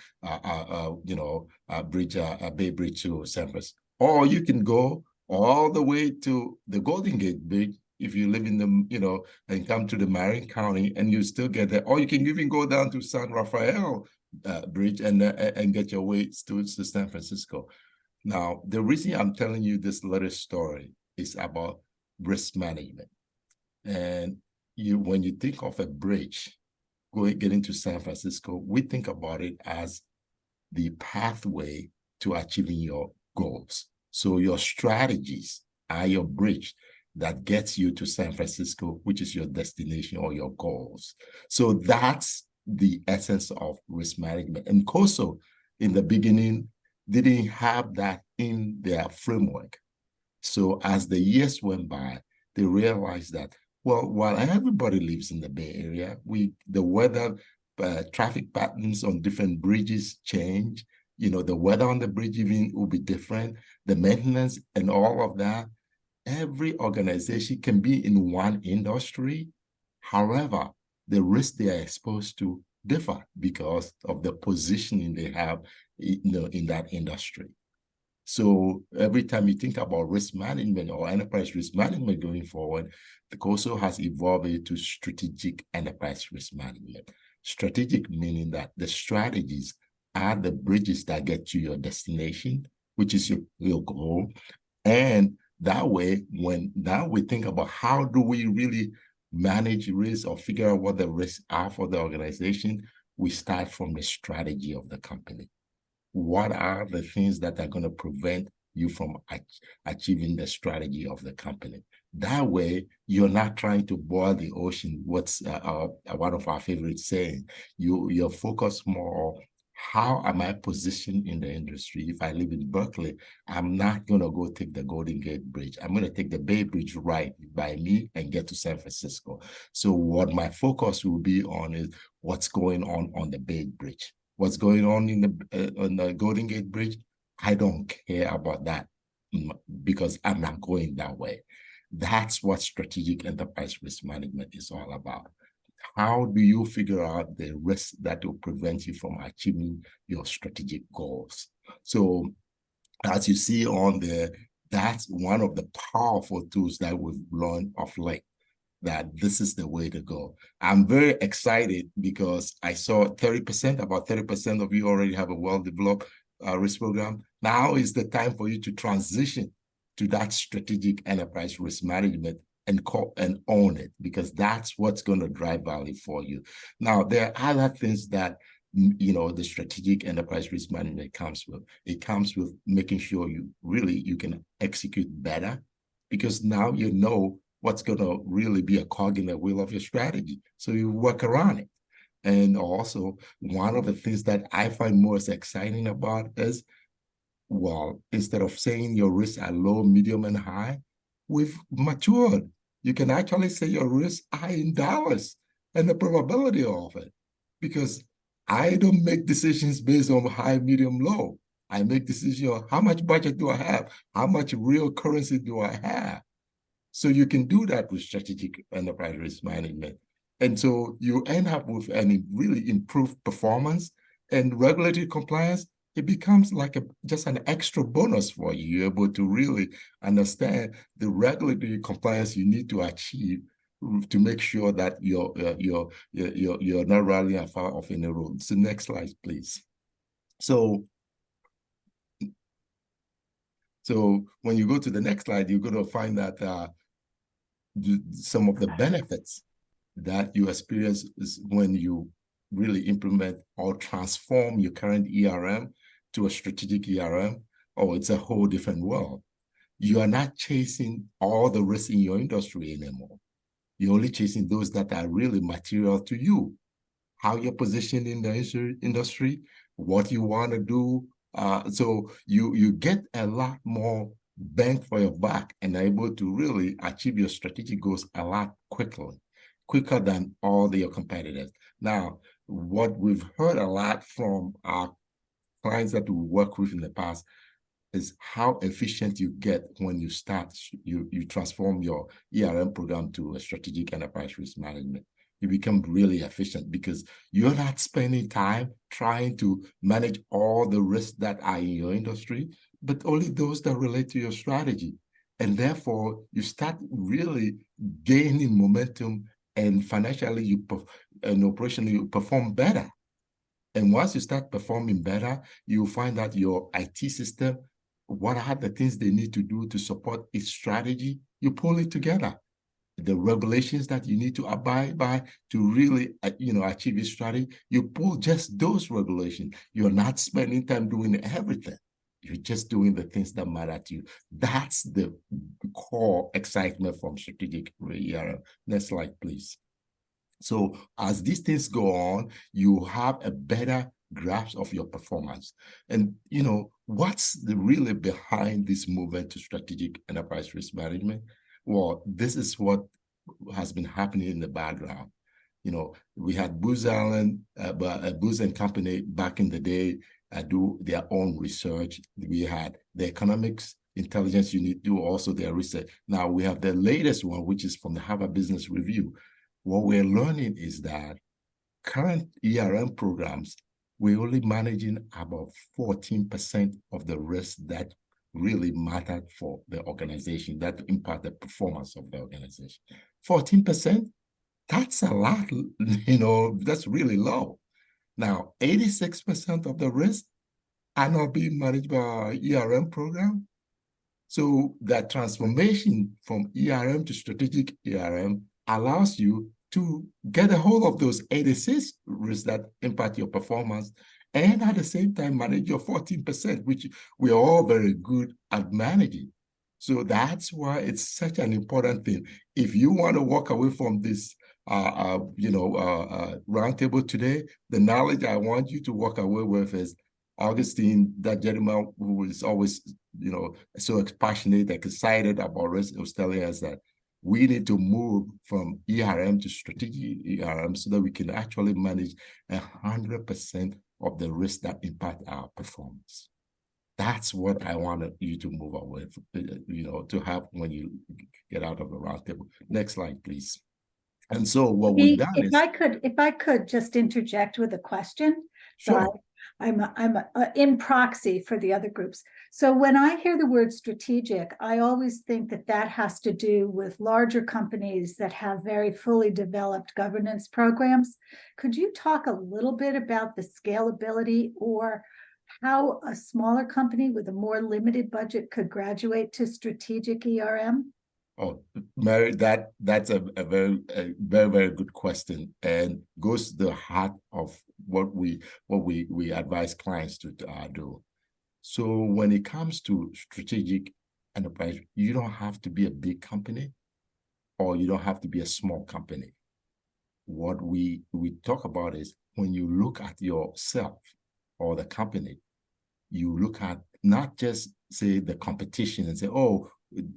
bridge, Bay Bridge to San Francisco. Or you can go all the way to the Golden Gate Bridge if you live in the, and come to the Marin County, and you still get there. Or you can even go down to San Rafael Bridge and get your way to San Francisco. Now, the reason I'm telling you this little story is about risk management. And when you think of a bridge getting to San Francisco, we think about it as the pathway to achieving your goals. So your strategies are your bridge that gets you to San Francisco, which is your destination or your goals. So that's the essence of risk management. And COSO, in the beginning, didn't have that in their framework. So as the years went by, they realized that, well, while everybody lives in the Bay Area, the weather, traffic patterns on different bridges change. The weather on the bridge even will be different, the maintenance and all of that. every organization can be in one industry. However, the risk they are exposed to differ because of the positioning they have, in that industry. So every time you think about risk management or enterprise risk management going forward, the COSO has evolved into strategic enterprise risk management. Strategic meaning that the strategies are the bridges that get to your destination, which is your goal. And that way, when now we think about how do we really manage risk or figure out what the risks are for the organization, we start from the strategy of the company. What are the things that are going to prevent you from achieving the strategy of the company? That way, you're not trying to boil the ocean. What's one of our favorite saying? You're focused more on how am I positioned in the industry? If I live in Berkeley, I'm not going to go take the Golden Gate Bridge. I'm going to take the Bay Bridge right by me and get to San Francisco. So what my focus will be on is what's going on the Bay Bridge. What's going on on the Golden Gate Bridge, I don't care about that because I'm not going that way. That's what strategic enterprise risk management is all about. How do you figure out the risks that will prevent you from achieving your strategic goals? So as you see on there, that's one of the powerful tools that we've learned of late, that this is the way to go. I'm very excited because I saw about 30% of you already have a well-developed risk program. Now is the time for you to transition to that strategic enterprise risk management and own it, because that's what's going to drive value for you. Now, there are other things that the strategic enterprise risk management comes with. It comes with making sure you can execute better, because now you know what's going to really be a cog in the wheel of your strategy. So you work around it. And also, one of the things that I find most exciting about is, well, instead of saying your risks are low, medium, and high, we've matured. You can actually say your risks are in dollars and the probability of it. Because I don't make decisions based on high, medium, low. I make decisions on how much budget do I have? How much real currency do I have? So you can do that with strategic enterprise risk management. And so you end up with a really improved performance and regulatory compliance. It becomes like just an extra bonus for you. You're able to really understand the regulatory compliance you need to achieve to make sure that you're not rallying far off any road. So next slide, please. So when you go to the next slide, you're going to find that some of the benefits that you experience is when you really implement or transform your current ERM to a strategic ERM. Oh, it's a whole different world. You are not chasing all the risks in your industry anymore. You're only chasing those that are really material to you. How you're positioned in the industry, what you want to do. So you get a lot more bang for your buck and are able to really achieve your strategic goals a lot quicker than all your competitors. Now, what we've heard a lot from our clients that we work with in the past is how efficient you get when you transform your ERM program to a strategic enterprise risk management. You become really efficient because you're not spending time trying to manage all the risks that are in your industry, but only those that relate to your strategy. And therefore, you start really gaining momentum, and financially and operationally you perform better. And once you start performing better, you find that your IT system, what are the things they need to do to support its strategy? You pull it together. The regulations that you need to abide by to really, achieve your strategy, you pull just those regulations. You're not spending time doing everything. You're just doing the things that matter to you. That's the core excitement from strategic ERM. Next slide, please. So as these things go on, you have a better grasp of your performance. And, what's really behind this movement to strategic enterprise risk management? Well, this is what has been happening in the background. We had Booz Allen, Booz and Company back in the day do their own research. We had the economics, intelligence unit do also their research. Now we have the latest one, which is from the Harvard Business Review. What we're learning is that current ERM programs, we're only managing about 14% of the risk that really mattered for the organization, that impact the performance of the organization. 14%, that's a lot, that's really low. Now, 86% of the risk are not being managed by our ERM program. So that transformation from ERM to strategic ERM allows you to get a hold of those 86 risks that impact your performance, and at the same time manage your 14%, which we are all very good at managing. So that's why it's such an important thing. If you want to walk away from this roundtable today, the knowledge I want you to walk away with is Augustine, that gentleman who is always, so passionate, excited about risk, was telling us that we need to move from ERM to strategic ERM so that we can actually manage 100% of the risk that impact our performance. That's what I wanted you to move away from, to have when you get out of the roundtable. Next slide, please. And so what we've done is, if I could just interject with a question. sure. So I'm in proxy for the other groups. So when I hear the word strategic, I always think that has to do with larger companies that have very fully developed governance programs. Could you talk a little bit about the scalability or how a smaller company with a more limited budget could graduate to strategic ERM? Oh, Mary, that's a very, very good question, and goes to the heart of what we advise clients to do. So when it comes to strategic enterprise, you don't have to be a big company, or you don't have to be a small company. What we talk about is when you look at yourself or the company, you look at not just say the competition and say, oh,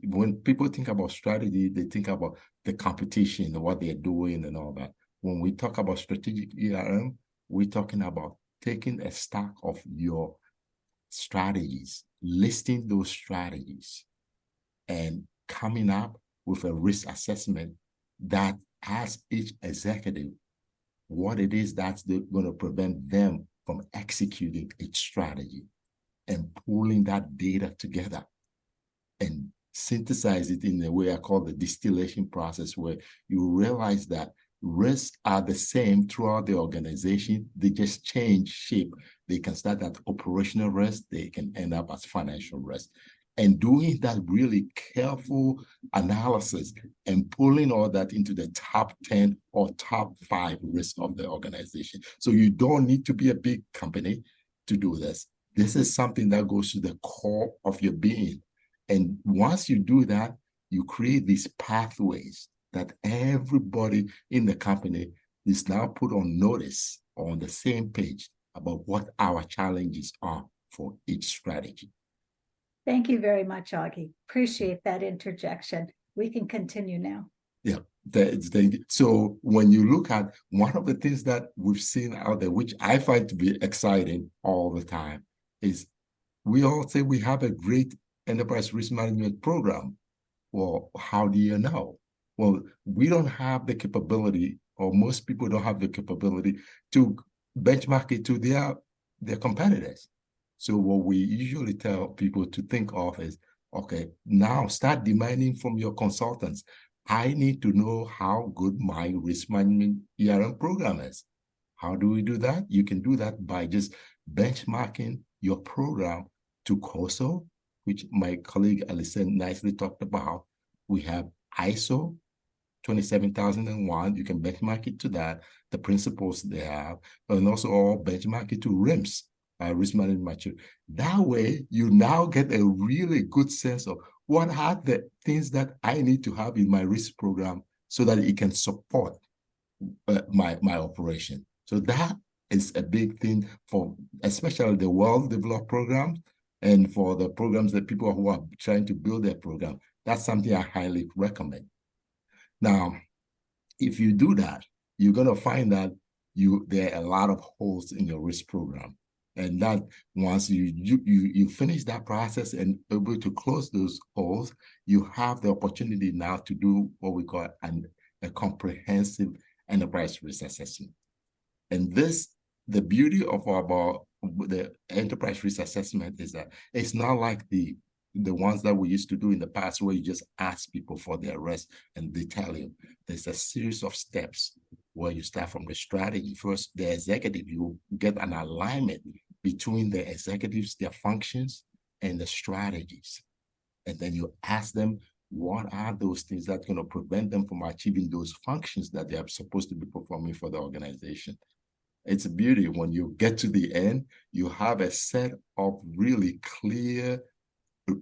when people think about strategy, they think about the competition, what they're doing and all that. When we talk about strategic ERM, we're talking about taking a stack of your strategies, listing those strategies, and coming up with a risk assessment that asks each executive what it is that's going to prevent them from executing each strategy, and pulling that data together and synthesize it in a way I call the distillation process, where you realize that risks are the same throughout the organization. They just change shape. They can start at operational risk. They can end up as financial risk. And doing that really careful analysis and pulling all that into the top 10 or top 5 risks of the organization. So you don't need to be a big company to do this. This is something that goes to the core of your being. And once you do that, you create these pathways that everybody in the company is now put on notice, on the same page about what our challenges are for each strategy. Thank you very much, Augie. Appreciate that interjection. We can continue now. Yeah. So when you look at one of the things that we've seen out there, which I find to be exciting all the time, is we all say we have a great enterprise risk management program. Well, how do you know? Well, we don't have the capability, or most people don't have the capability to benchmark it to their competitors. So what we usually tell people to think of is, okay, now start demanding from your consultants. I need to know how good my risk management ERM program is. How do we do that? You can do that by just benchmarking your program to COSO, which my colleague Alison nicely talked about. We have ISO 27001. You can benchmark it to that, the principles they have, and also all benchmark it to RIMS, risk management maturity. That way, you now get a really good sense of what are the things that I need to have in my risk program so that it can support my operation. So that is a big thing for especially the well-developed programs, and for the programs that people who are trying to build their program. That's something I highly recommend. Now, if you do that, you're going to find that there are a lot of holes in your risk program. And that once you finish that process and able to close those holes, you have the opportunity now to do what we call a comprehensive enterprise risk assessment. And this, the beauty of about the enterprise risk assessment is that it's not like the ones that we used to do in the past where you just ask people for their risk and they tell you. There's a series of steps where you start from the strategy. First, the executive, you get an alignment between the executives, their functions, and the strategies. And then you ask them, what are those things that are going to prevent them from achieving those functions that they are supposed to be performing for the organization? It's a beauty. When you get to the end, you have a set of really clear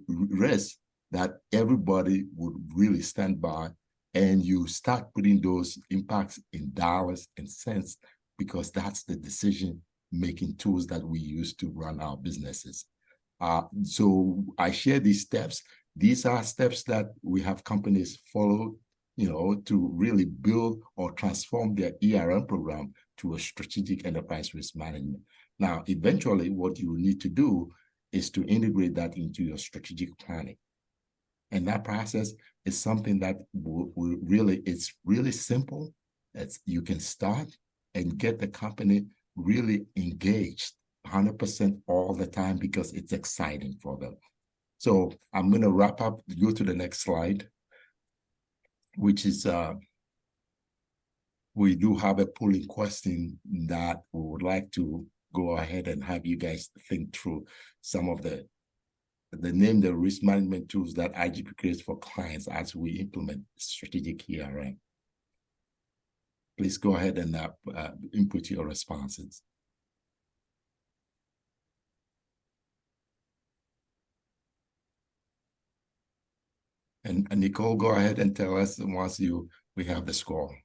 risks that everybody would really stand by, and you start putting those impacts in dollars and cents, because that's the decision-making tools that we use to run our businesses. So I share these steps. These are steps that we have companies follow, to really build or transform their ERM program to a strategic enterprise risk management. Now, eventually, what you need to do is to integrate that into your strategic planning. And that process is something that it's really simple. You can start and get the company really engaged 100% all the time because it's exciting for them. So I'm going to wrap up, go to the next slide, which is we do have a polling question that we would like to go ahead and have you guys think through some of the risk management tools that IGP creates for clients as we implement strategic ERM. Please go ahead and input your responses. And Nicole, go ahead and tell us once we have the score.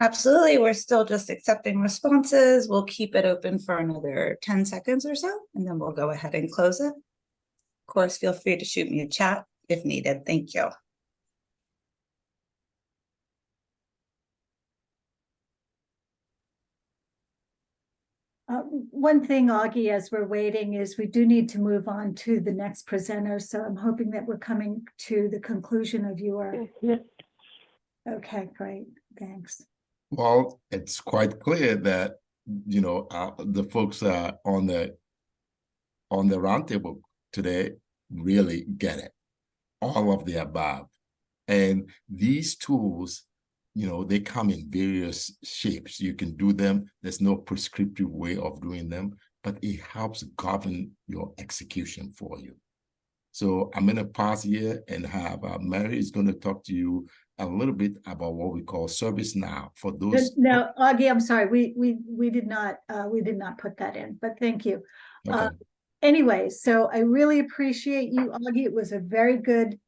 Absolutely. We're still just accepting responses. We'll keep it open for another 10 seconds or so, and then we'll go ahead and close it. Of course, feel free to shoot me a chat if needed. Thank you. One thing, Augie, as we're waiting, is we do need to move on to the next presenter. So I'm hoping that we're coming to the conclusion of your. Okay, great. Thanks. Well, it's quite clear that, the folks on the roundtable today really get it, all of the above. And these tools, they come in various shapes. You can do them. There's no prescriptive way of doing them, but it helps govern your execution for you. So I'm going to pause here and have Mary is going to talk to you a little bit about what we call ServiceNow for those. No, Augie, I'm sorry. We did not put that in, but thank you. Okay. Anyway, so I really appreciate you, Augie. It was a very good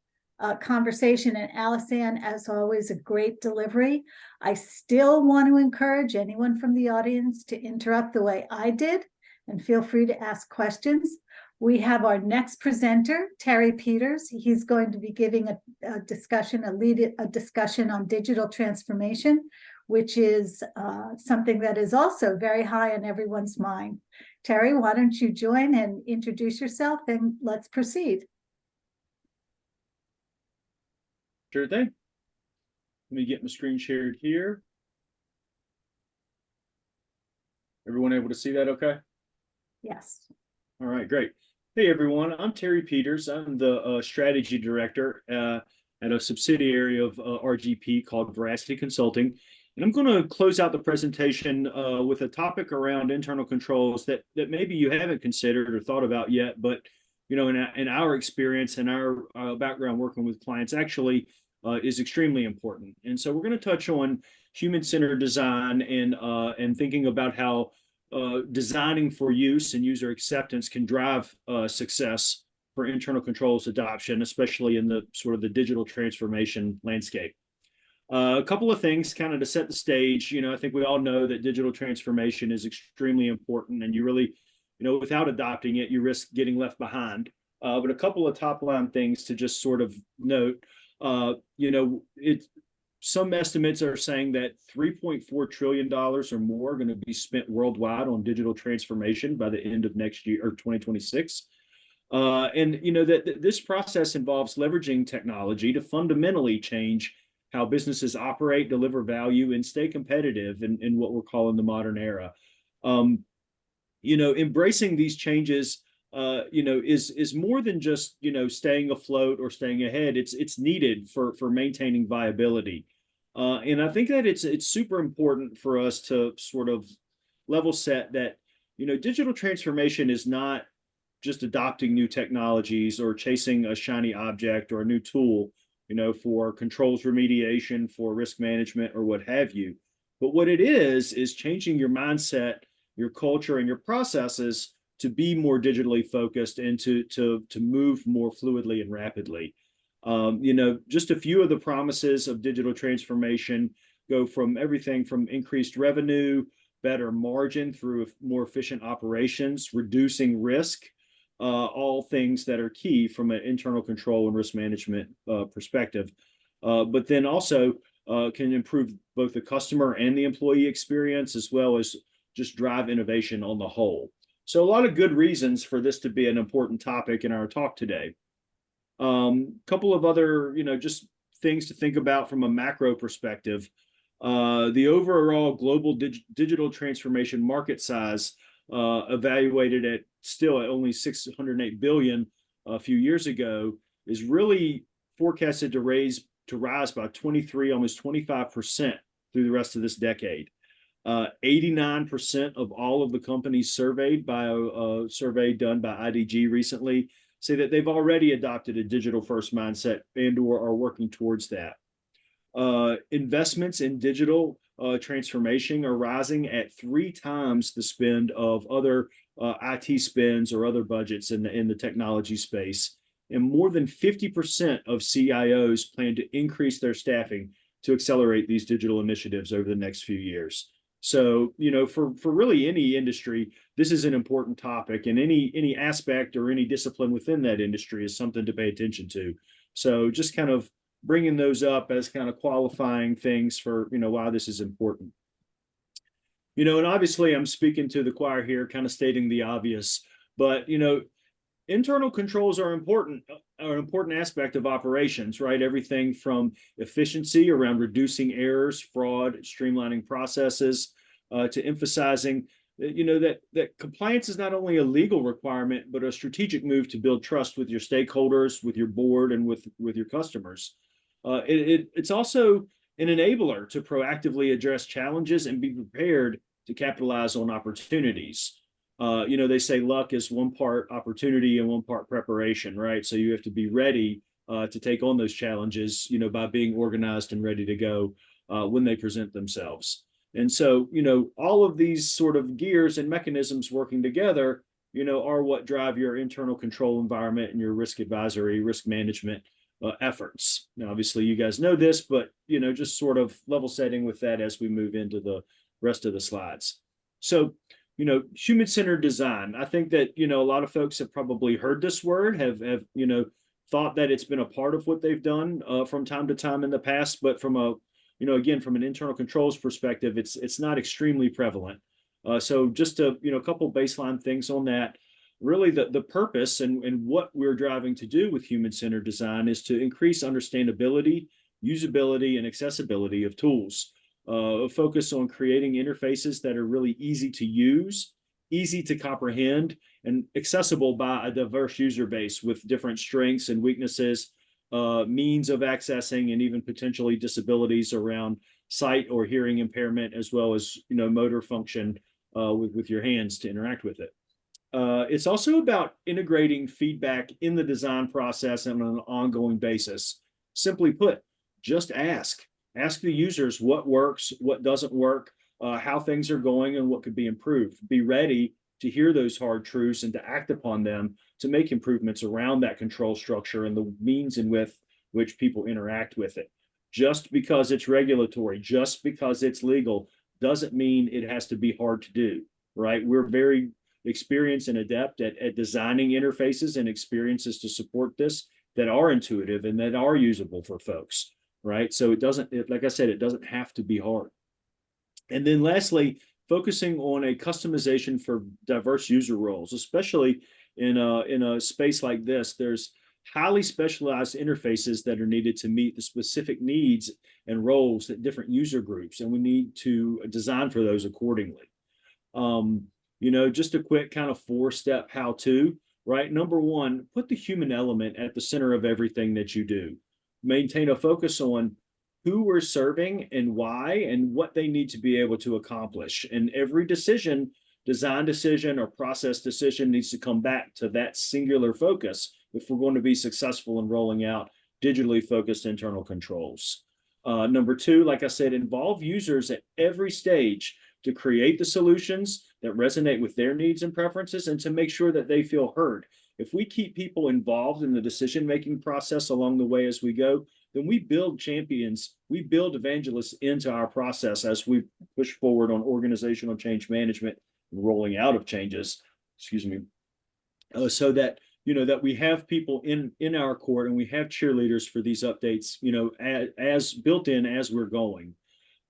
conversation, and Alisanne, as always, a great delivery. I still want to encourage anyone from the audience to interrupt the way I did, and feel free to ask questions. We have our next presenter, Terry Peters. He's going to be giving a discussion on digital transformation, which is something that is also very high on everyone's mind. Terry, why don't you join and introduce yourself, and let's proceed. Sure thing. Let me get my screen shared here. Everyone able to see that okay? Yes. All right, great. Hey, everyone. I'm Terry Peters. I'm the strategy director at a subsidiary of RGP called Veracity Consulting. And I'm going to close out the presentation with a topic around internal controls that maybe you haven't considered or thought about yet, but in our experience and our background working with clients actually is extremely important. And so we're going to touch on human-centered design and thinking about how designing for use and user acceptance can drive success for internal controls adoption, especially in the sort of the digital transformation landscape. A couple of things kind of to set the stage. I think we all know that digital transformation is extremely important, and you really, without adopting it, you risk getting left behind. But a couple of top line things to just sort of note, some estimates are saying that $3.4 trillion or more are going to be spent worldwide on digital transformation by the end of next year or 2026. And that this process involves leveraging technology to fundamentally change how businesses operate, deliver value, and stay competitive in what we're calling the modern era. Embracing these changes, is more than just staying afloat or staying ahead. It's needed for maintaining viability, and I think that it's super important for us to sort of level set that digital transformation is not just adopting new technologies or chasing a shiny object or a new tool, for controls remediation, for risk management, or what have you. But what it is changing your mindset, your culture, and your processes to be more digitally focused and to move more fluidly and rapidly. Just a few of the promises of digital transformation go from everything from increased revenue, better margin through more efficient operations, reducing risk, all things that are key from an internal control and risk management perspective. But then also can improve both the customer and the employee experience, as well as just drive innovation on the whole. So a lot of good reasons for this to be an important topic in our talk today. Couple of other, just things to think about from a macro perspective. The overall global digital transformation market size, evaluated at still at only 608 billion a few years ago, is really forecasted to rise by 23, almost 25% through the rest of this decade. 89% of all of the companies surveyed by a survey done by IDG recently say that they've already adopted a digital first mindset and or are working towards that. Investments in digital transformation are rising at 3 times the spend of other IT spends or other budgets in the technology space. And more than 50% of CIOs plan to increase their staffing to accelerate these digital initiatives over the next few years. So, for really any industry, this is an important topic, and any aspect or any discipline within that industry is something to pay attention to. So just kind of bringing those up as kind of qualifying things for, why this is important. And obviously I'm speaking to the choir here, kind of stating the obvious, but, internal controls are an important aspect of operations, right? Everything from efficiency around reducing errors, fraud, streamlining processes, to emphasizing, that compliance is not only a legal requirement, but a strategic move to build trust with your stakeholders, with your board, and with your customers. It's also an enabler to proactively address challenges and be prepared to capitalize on opportunities. They say luck is one part opportunity and one part preparation, right? So you have to be ready to take on those challenges, by being organized and ready to go when they present themselves. And so, all of these sort of gears and mechanisms working together, are what drive your internal control environment and your risk advisory, risk management efforts. Now, obviously, you guys know this, but, just sort of level setting with that as we move into the rest of the slides. So, human-centered design. I think that, a lot of folks have probably heard this word, have thought that it's been a part of what they've done from time to time in the past, but from a, again, from an internal controls perspective, it's not extremely prevalent. So just a couple baseline things on that. Really, the purpose and what we're driving to do with human-centered design is to increase understandability, usability, and accessibility of tools. A focus on creating interfaces that are really easy to use, easy to comprehend, and accessible by a diverse user base with different strengths and weaknesses, means of accessing, and even potentially disabilities around sight or hearing impairment, as well as motor function with your hands to interact with it. It's also about integrating feedback in the design process on an ongoing basis. Simply put, just ask. Ask the users what works, what doesn't work, how things are going, and what could be improved. Be ready to hear those hard truths and to act upon them to make improvements around that control structure and the means in which people interact with it. Just because it's regulatory, just because it's legal, doesn't mean it has to be hard to do, right? We're very experienced and adept at designing interfaces and experiences to support this that are intuitive and that are usable for folks. right? So like I said, it doesn't have to be hard. And then lastly, focusing on a customization for diverse user roles, especially in a space like this. There's highly specialized interfaces that are needed to meet the specific needs and roles that different user groups, and we need to design for those accordingly. Just a quick kind of 4-step how-to, right? Number one, put the human element at the center of everything that you do. Maintain a focus on who we're serving and why and what they need to be able to accomplish. And every decision, design decision or process decision, needs to come back to that singular focus if we're going to be successful in rolling out digitally focused internal controls. Number two, like I said, involve users at every stage to create the solutions that resonate with their needs and preferences and to make sure that they feel heard. If we keep people involved in the decision-making process along the way as we go, then we build champions, we build evangelists into our process as we push forward on organizational change management and rolling out of changes, so that that we have people in our court and we have cheerleaders for these updates, as built in as we're going.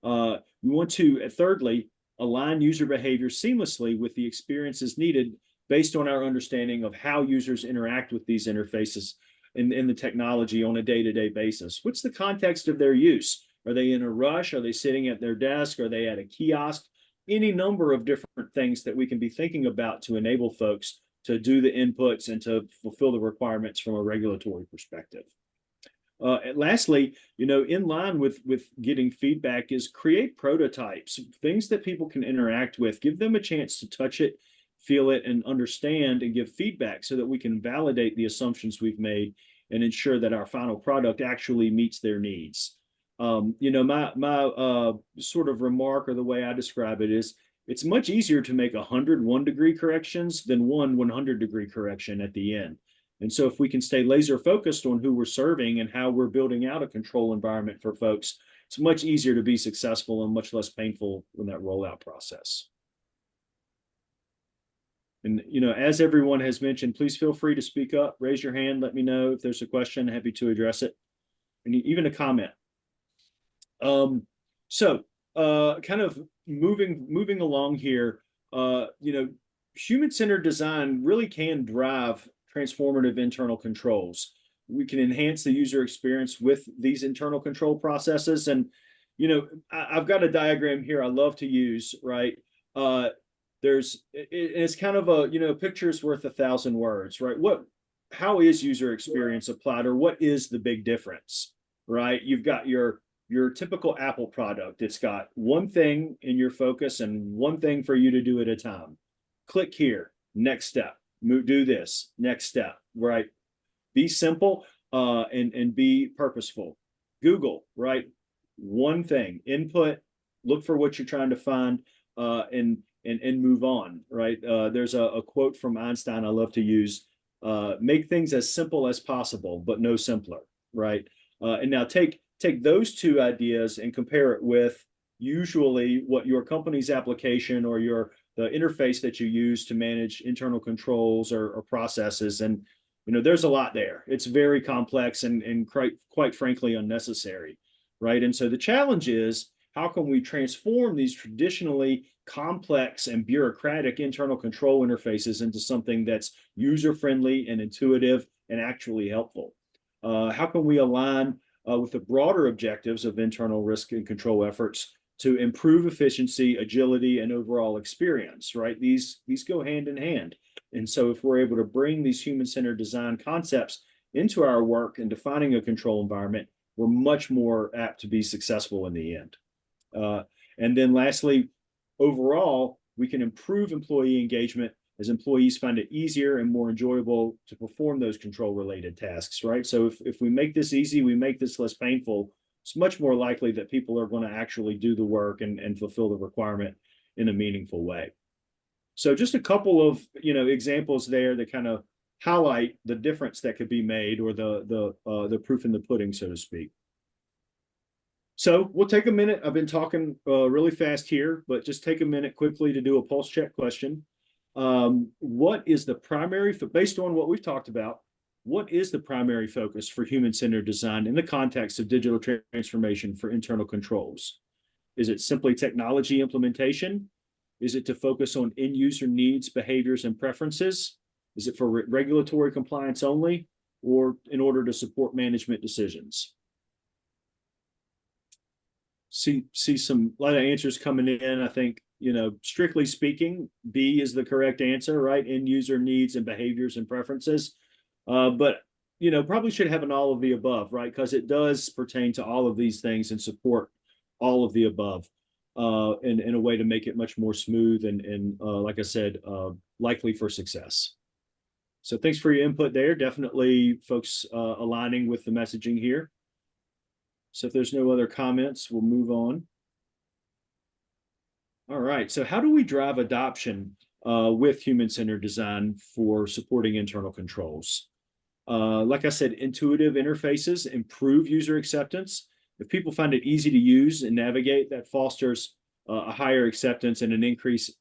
We want to, thirdly, align user behavior seamlessly with the experiences needed based on our understanding of how users interact with these interfaces in the technology on a day-to-day basis. What's the context of their use? Are they in a rush? Are they sitting at their desk? Are they at a kiosk? Any number of different things that we can be thinking about to enable folks to do the inputs and to fulfill the requirements from a regulatory perspective. And lastly, in line with getting feedback is create prototypes, things that people can interact with, give them a chance to touch it, feel it, and understand and give feedback so that we can validate the assumptions we've made and ensure that our final product actually meets their needs. My sort of remark, or the way I describe it, is it's much easier to make 100 1-degree corrections than one 100-degree correction at the end. And so if we can stay laser focused on who we're serving and how we're building out a control environment for folks, it's much easier to be successful and much less painful in that rollout process. And, as everyone has mentioned, please feel free to speak up, raise your hand, let me know if there's a question, happy to address it, and even a comment. Kind of moving along here, human-centered design really can drive transformative internal controls. We can enhance the user experience with these internal control processes. And, I've got a diagram here I love to use, right? It's kind of a, picture's worth 1,000 words, right? How is user experience applied, or what is the big difference, right? You've got your typical Apple product. It's got one thing in your focus and one thing for you to do at a time. Click here, next step, do this, next step, right? Be simple and be purposeful. Google, right? One thing, input, look for what you're trying to find, and move on, right? There's a quote from Einstein I love to use, make things as simple as possible, but no simpler, right? And now take those two ideas and compare it with usually what your company's application or the interface that you use to manage internal controls or processes. And, there's a lot there. It's very complex and quite frankly unnecessary, right? And so the challenge is, how can we transform these traditionally complex and bureaucratic internal control interfaces into something that's user-friendly and intuitive and actually helpful? How can we align with the broader objectives of internal risk and control efforts to improve efficiency, agility, and overall experience, right? These go hand in hand. And so if we're able to bring these human-centered design concepts into our work and defining a control environment, we're much more apt to be successful in the end. And then lastly, overall, we can improve employee engagement as employees find it easier and more enjoyable to perform those control-related tasks, right? So if we make this easy, we make this less painful, it's much more likely that people are going to actually do the work and fulfill the requirement in a meaningful way. So just a couple of examples there that kind of highlight the difference that could be made, or the proof in the pudding, so to speak. So we'll take a minute. I've been talking really fast here, but just take a minute quickly to do a pulse check question. What is the primary, based on what we've talked about, what is the primary focus for human-centered design in the context of digital transformation for internal controls? Is it simply technology implementation? Is it to focus on end user needs, behaviors, and preferences? Is it for regulatory compliance only, or in order to support management decisions? See a lot of answers coming in. I think, strictly speaking, B is the correct answer, right? End user needs and behaviors and preferences. But probably should have an all of the above, right? Because it does pertain to all of these things and support all of the above in a way to make it much more smooth and like I said, likely for success. So thanks for your input there. Definitely folks aligning with the messaging here. So if there's no other comments, we'll move on. All right, so how do we drive adoption with human-centered design for supporting internal controls? Like I said, intuitive interfaces improve user acceptance. If people find it easy to use and navigate, that fosters a higher acceptance and an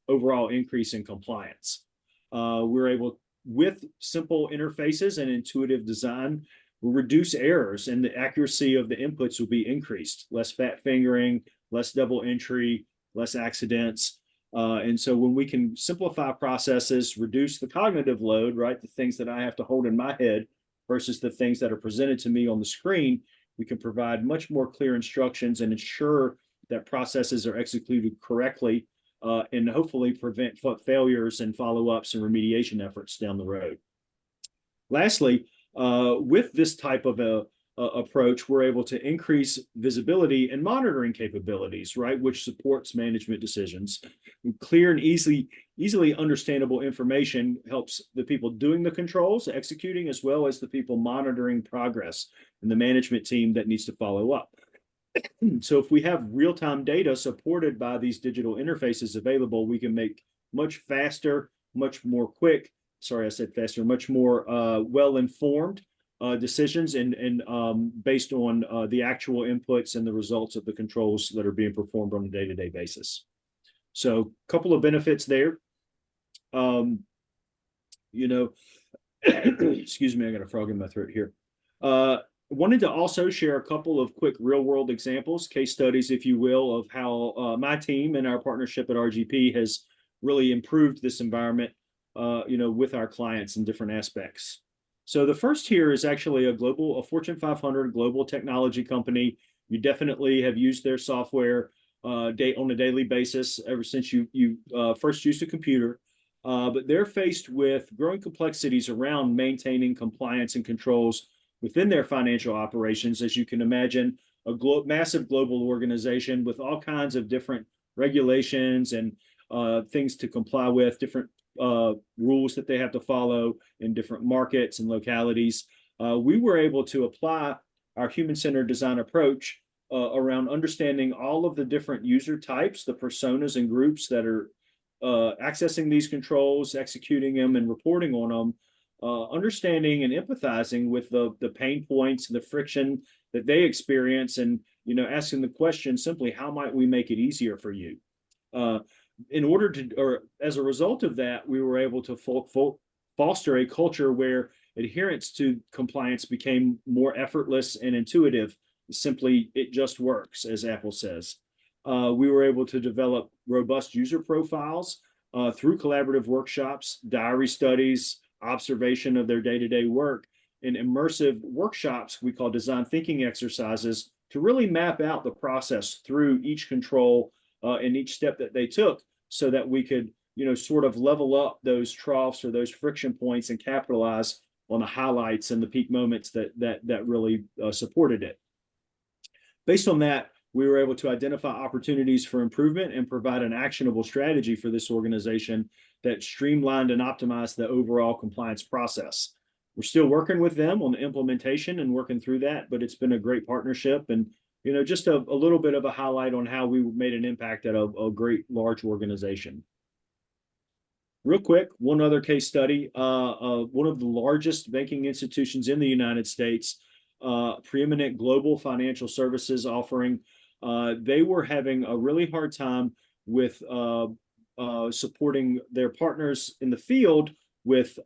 overall increase in compliance. We're able, with simple interfaces and intuitive design, will reduce errors and the accuracy of the inputs will be increased. Less fat fingering, less double entry, less accidents. And so when we can simplify processes, reduce the cognitive load, right? The things that I have to hold in my head versus the things that are presented to me on the screen, we can provide much more clear instructions and ensure that processes are executed correctly and hopefully prevent failures and follow-ups and remediation efforts down the road. Lastly, with this type of approach, we're able to increase visibility and monitoring capabilities, right, which supports management decisions. Clear and easily understandable information helps the people doing the controls, executing, as well as the people monitoring progress and the management team that needs to follow up. So if we have real-time data supported by these digital interfaces available, we can make much faster, much more quick, sorry, I said faster, much more well-informed decisions and based on the actual inputs and the results of the controls that are being performed on a day-to-day basis. So a couple of benefits there. Excuse me, I got a frog in my throat here. Wanted to also share a couple of quick real-world examples, case studies, if you will, of how my team and our partnership at RGP has really improved this environment, with our clients in different aspects. So the first here is actually a Fortune 500 global technology company. You definitely have used their software on a daily basis ever since you first used a computer. But they're faced with growing complexities around maintaining compliance and controls within their financial operations. As you can imagine, a massive global organization with all kinds of different regulations and things to comply with, different rules that they have to follow in different markets and localities. We were able to apply our human-centered design approach around understanding all of the different user types, the personas and groups that are accessing these controls, executing them, and reporting on them, understanding and empathizing with the pain points and the friction that they experience, and asking the question simply, how might we make it easier for you? As a result of that, we were able to foster a culture where adherence to compliance became more effortless and intuitive. Simply, it just works, as Apple says. We were able to develop robust user profiles through collaborative workshops, diary studies, observation of their day-to-day work, and immersive workshops we call design thinking exercises to really map out the process through each control and each step that they took, so that we could sort of level up those troughs or those friction points and capitalize on the highlights and the peak moments that really supported it. Based on that, we were able to identify opportunities for improvement and provide an actionable strategy for this organization that streamlined and optimized the overall compliance process. We're still working with them on the implementation and working through that, but it's been a great partnership, and just a little bit of a highlight on how we made an impact at a great large organization. Real quick, one other case study, one of the largest banking institutions in the United States, preeminent global financial services offering, they were having a really hard time with supporting their partners in the field with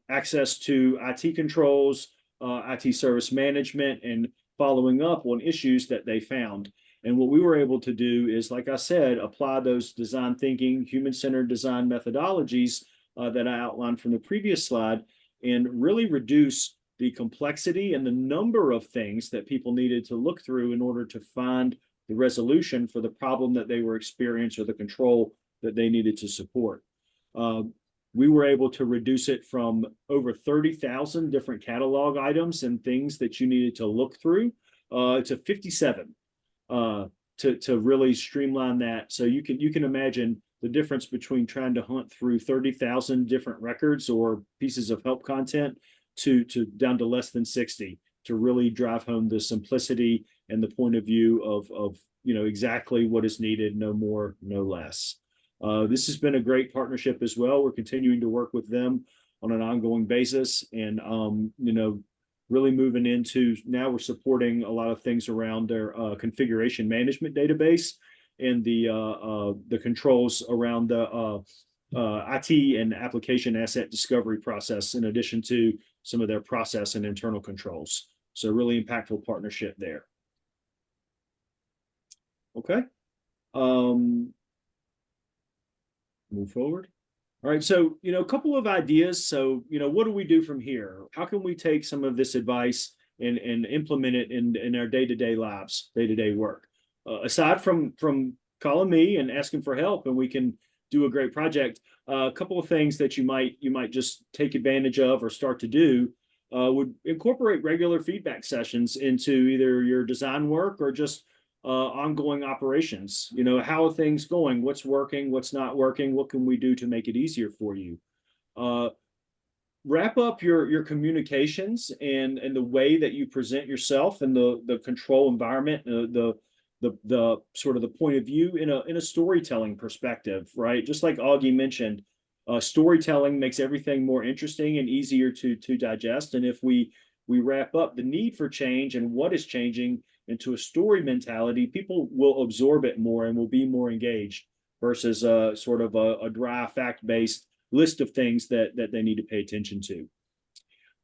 access to IT controls, IT service management, and following up on issues that they found. And what we were able to do is, like I said, apply those design thinking, human-centered design methodologies that I outlined from the previous slide, and really reduce the complexity and the number of things that people needed to look through in order to find the resolution for the problem that they were experiencing or the control that they needed to support. We were able to reduce it from over 30,000 different catalog items and things that you needed to look through to 57 to really streamline that. So you can imagine the difference between trying to hunt through 30,000 different records or pieces of help content to down to less than 60 to really drive home the simplicity and the point of view of exactly what is needed, no more, no less. This has been a great partnership as well. We're continuing to work with them on an ongoing basis, and really moving into now we're supporting a lot of things around their configuration management database and the controls around the IT and application asset discovery process, in addition to some of their process and internal controls. So really impactful partnership there. Okay. Move forward. All right, so a couple of ideas. So what do we do from here? How can we take some of this advice and implement it in our day-to-day lives, day-to-day work? Aside from calling me and asking for help, and we can do a great project. A couple of things that you might just take advantage of or start to do would incorporate regular feedback sessions into either your design work or just ongoing operations. How are things going? What's working? What's not working? What can we do to make it easier for you? Wrap up your communications and the way that you present yourself and the control environment, the sort of the point of view in a storytelling perspective, right? Just like Augie mentioned, storytelling makes everything more interesting and easier to digest. And if we wrap up the need for change and what is changing into a story mentality, people will absorb it more and will be more engaged versus sort of a dry fact-based list of things that they need to pay attention to.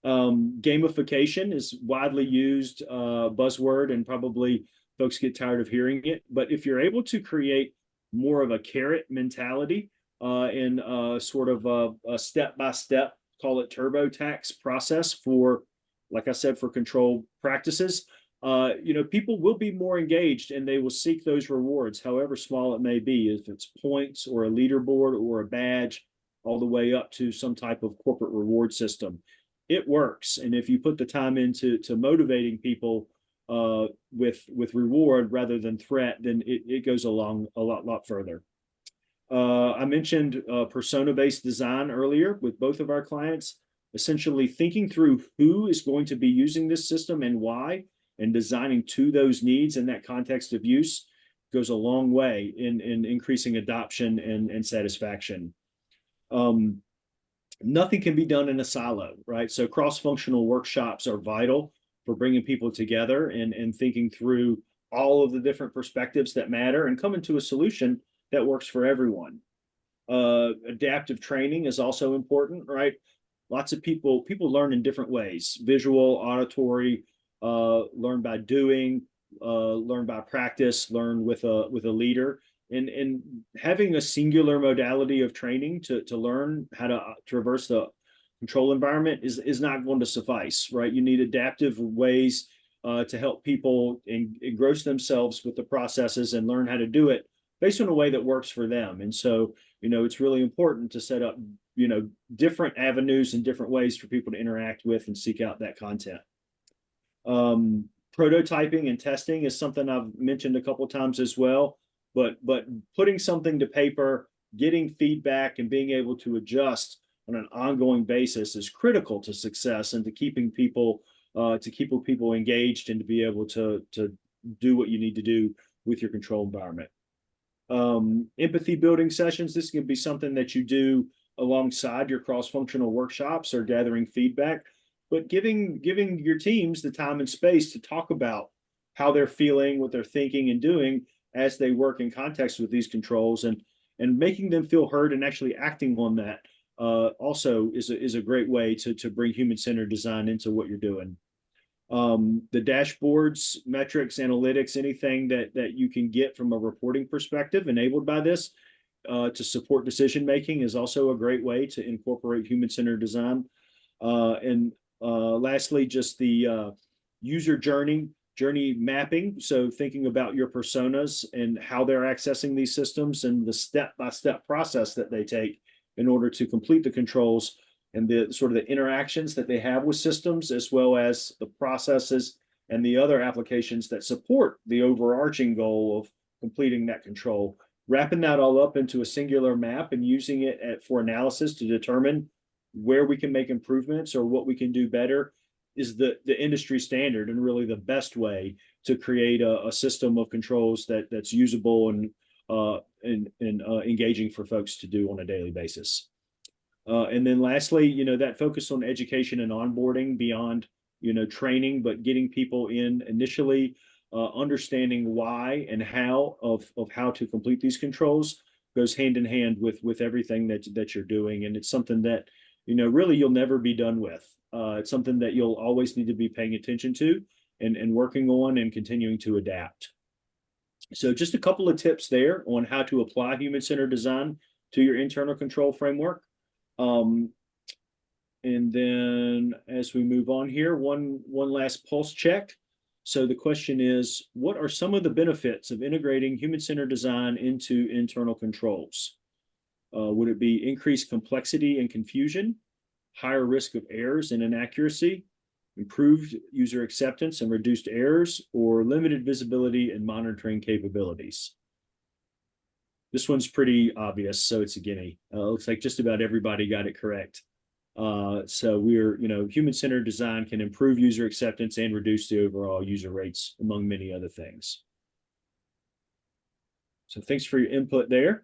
Gamification is widely used buzzword, and probably folks get tired of hearing it. But if you're able to create more of a carrot mentality in sort of a step-by-step, call it TurboTax process for, like I said, for control practices, people will be more engaged and they will seek those rewards, however small it may be, if it's points or a leaderboard or a badge, all the way up to some type of corporate reward system. It works. And if you put the time into motivating people with reward rather than threat, then it goes along a lot further. I mentioned persona-based design earlier with both of our clients, essentially thinking through who is going to be using this system and why, and designing to those needs in that context of use goes a long way in increasing adoption and satisfaction. Nothing can be done in a silo, right? So cross-functional workshops are vital for bringing people together and thinking through all of the different perspectives that matter and coming to a solution that works for everyone. Adaptive training is also important, right? Lots of people learn in different ways: visual, auditory, learn by doing, learn by practice, learn with a leader. And having a singular modality of training to learn how to traverse the control environment is not going to suffice, right? You need adaptive ways to help people engross themselves with the processes and learn how to do it based on a way that works for them. And so, it's really important to set up, different avenues and different ways for people to interact with and seek out that content. Prototyping and testing is something I've mentioned a couple of times as well. But putting something to paper, getting feedback, and being able to adjust on an ongoing basis is critical to success and to keeping people engaged and to be able to do what you need to do with your control environment. Empathy building sessions. This can be something that you do alongside your cross-functional workshops or gathering feedback, but giving your teams the time and space to talk about how they're feeling, what they're thinking and doing as they work in context with these controls, and making them feel heard and actually acting on that also is a great way to bring human-centered design into what you're doing. The dashboards, metrics, analytics, anything that you can get from a reporting perspective enabled by this to support decision making is also a great way to incorporate human-centered design. And lastly, just the user journey mapping. So thinking about your personas and how they're accessing these systems and the step-by-step process that they take in order to complete the controls and the sort of the interactions that they have with systems, as well as the processes and the other applications that support the overarching goal of completing that control. Wrapping that all up into a singular map and using it for analysis to determine where we can make improvements or what we can do better is the industry standard and really the best way to create a system of controls that's usable and engaging for folks to do on a daily basis. And then lastly, that focus on education and onboarding beyond, training, but getting people in initially, understanding why and how of how to complete these controls goes hand in hand with everything that you're doing. And it's something that, really you'll never be done with. It's something that you'll always need to be paying attention to and working on and continuing to adapt. So just a couple of tips there on how to apply human-centered design to your internal control framework. And then as we move on here, one last pulse check. So the question is, what are some of the benefits of integrating human-centered design into internal controls? Would it be increased complexity and confusion, higher risk of errors and inaccuracy, improved user acceptance and reduced errors, or limited visibility and monitoring capabilities? This one's pretty obvious, so it's a gimme. Looks like just about everybody got it correct. So human-centered design can improve user acceptance and reduce the overall user rates, among many other things. So thanks for your input there.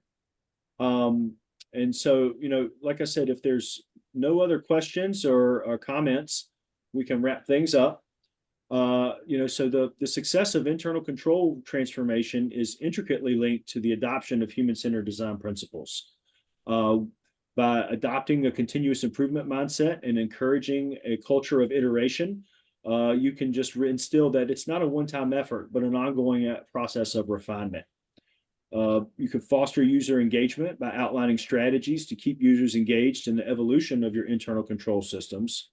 And so, like I said, if there's no other questions or comments, we can wrap things up. So the success of internal control transformation is intricately linked to the adoption of human-centered design principles. By adopting a continuous improvement mindset and encouraging a culture of iteration, you can just instill that it's not a one-time effort, but an ongoing process of refinement. You can foster user engagement by outlining strategies to keep users engaged in the evolution of your internal control systems.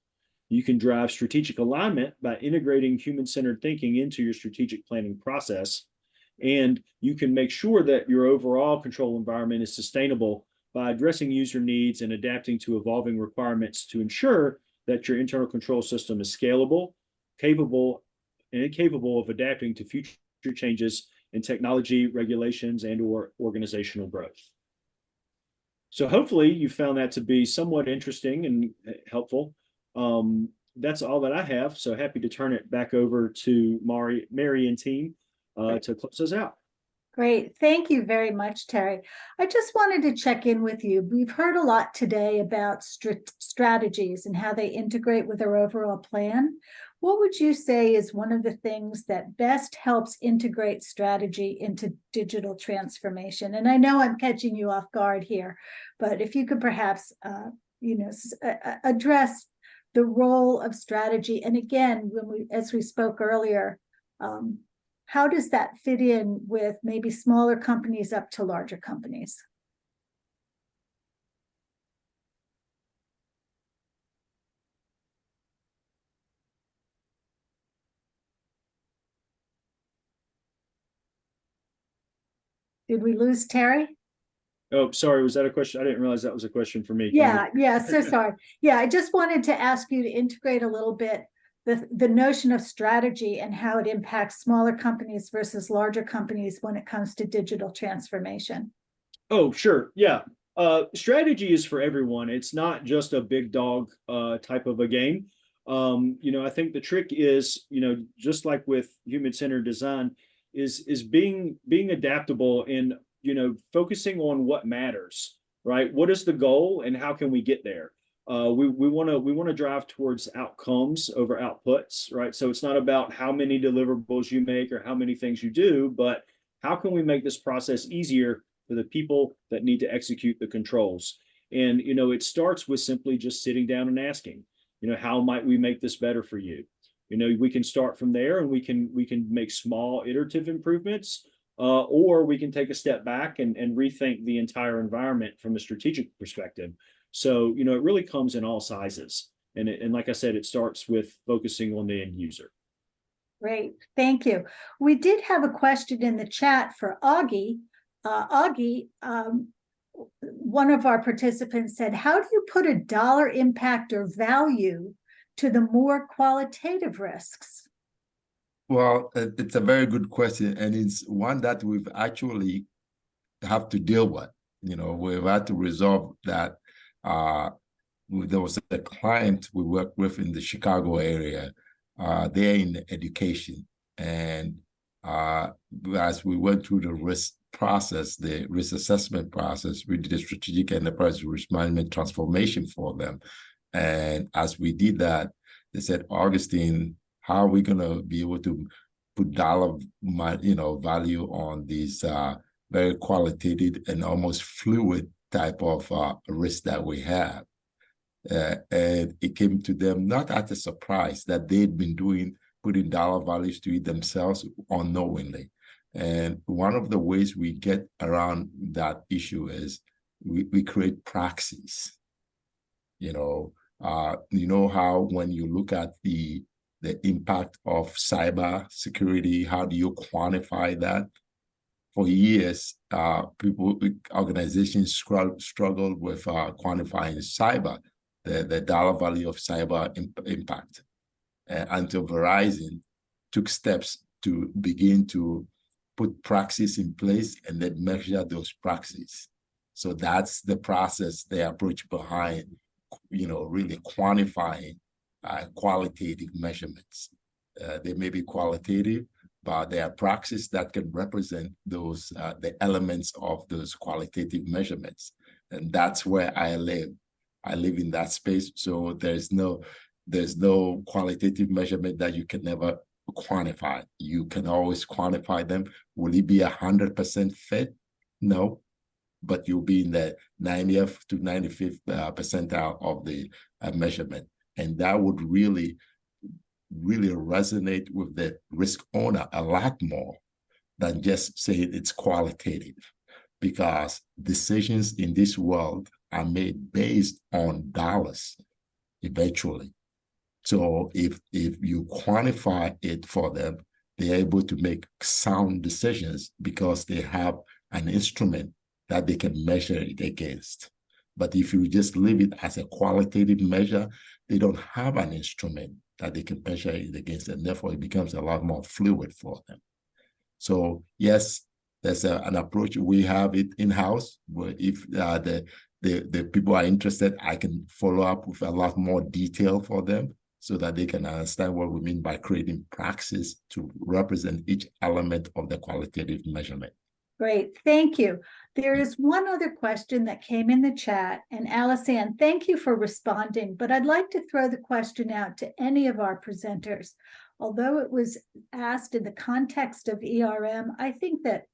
You can drive strategic alignment by integrating human-centered thinking into your strategic planning process. And you can make sure that your overall control environment is sustainable by addressing user needs and adapting to evolving requirements to ensure that your internal control system is scalable, capable of adapting to future changes in technology, regulations, and/or organizational growth. So hopefully you found that to be somewhat interesting and helpful. That's all that I have. So happy to turn it back over to Mary and team to close us out. Great. Thank you very much, Terry. I just wanted to check in with you. We've heard a lot today about strategies and how they integrate with our overall plan. What would you say is one of the things that best helps integrate strategy into digital transformation? And I know I'm catching you off guard here, but if you could perhaps, address the role of strategy. And again, as we spoke earlier, how does that fit in with maybe smaller companies up to larger companies? Did we lose Terry? Oh, sorry. Was that a question? I didn't realize that was a question for me. Yeah, so sorry. Yeah, I just wanted to ask you to integrate a little bit the notion of strategy and how it impacts smaller companies versus larger companies when it comes to digital transformation. Oh, sure. Yeah. Strategy is for everyone. It's not just a big dog type of a game. I think the trick is, just like with human-centered design, is being adaptable and, focusing on what matters, right? What is the goal and how can we get there? We want to drive towards outcomes over outputs, right? So it's not about how many deliverables you make or how many things you do, but how can we make this process easier for the people that need to execute the controls? And, it starts with simply just sitting down and asking, how might we make this better for you? We can start from there, and we can make small iterative improvements, or we can take a step back and rethink the entire environment from a strategic perspective. So, it really comes in all sizes. And like I said, it starts with focusing on the end user. Great, thank you. We did have a question in the chat for Augie. Augie, one of our participants said, how do you put a dollar impact or value to the more qualitative risks? Well, it's a very good question, and it's one that we've actually have to deal with. We've had to resolve that. There was a client we worked with in the Chicago area. They're in education, and as we went through the risk process, the risk assessment process, we did a strategic enterprise risk management transformation for them. And as we did that, they said, Augustine, how are we going to be able to put dollar, value on these very qualitative and almost fluid type of risk that we have? And it came to them not as a surprise that they'd been putting dollar values to it themselves unknowingly. And one of the ways we get around that issue is we create praxis. How when you look at the impact of cyber security, how do you quantify that? For years, organizations struggled with quantifying cyber, the dollar value of cyber impact, until Verizon took steps to begin to put praxis in place and then measure those praxis. So that's the process, the approach behind, really quantifying qualitative measurements. They may be qualitative, but there are praxis that can represent those the elements of those qualitative measurements. And that's where I live. I live in that space. So there's no qualitative measurement that you can never quantify. You can always quantify them. Will it be 100% fit? No, but you'll be in the 90th to 95th percentile of the measurement. And that would really resonate with the risk owner a lot more than just saying it's qualitative, because decisions in this world are made based on dollars eventually. So if you quantify it for them, they're able to make sound decisions because they have an instrument that they can measure it against. But if you just leave it as a qualitative measure, they don't have an instrument that they can measure it against, and therefore it becomes a lot more fluid for them. So yes, there's an approach. We have it in-house, where if the people are interested, I can follow up with a lot more detail for them so that they can understand what we mean by creating praxis to represent each element of the qualitative measurement. Great, thank you. There is one other question that came in the chat, and Alice-Ann, thank you for responding, but I'd like to throw the question out to any of our presenters. Although it was asked in the context of ERM, I think that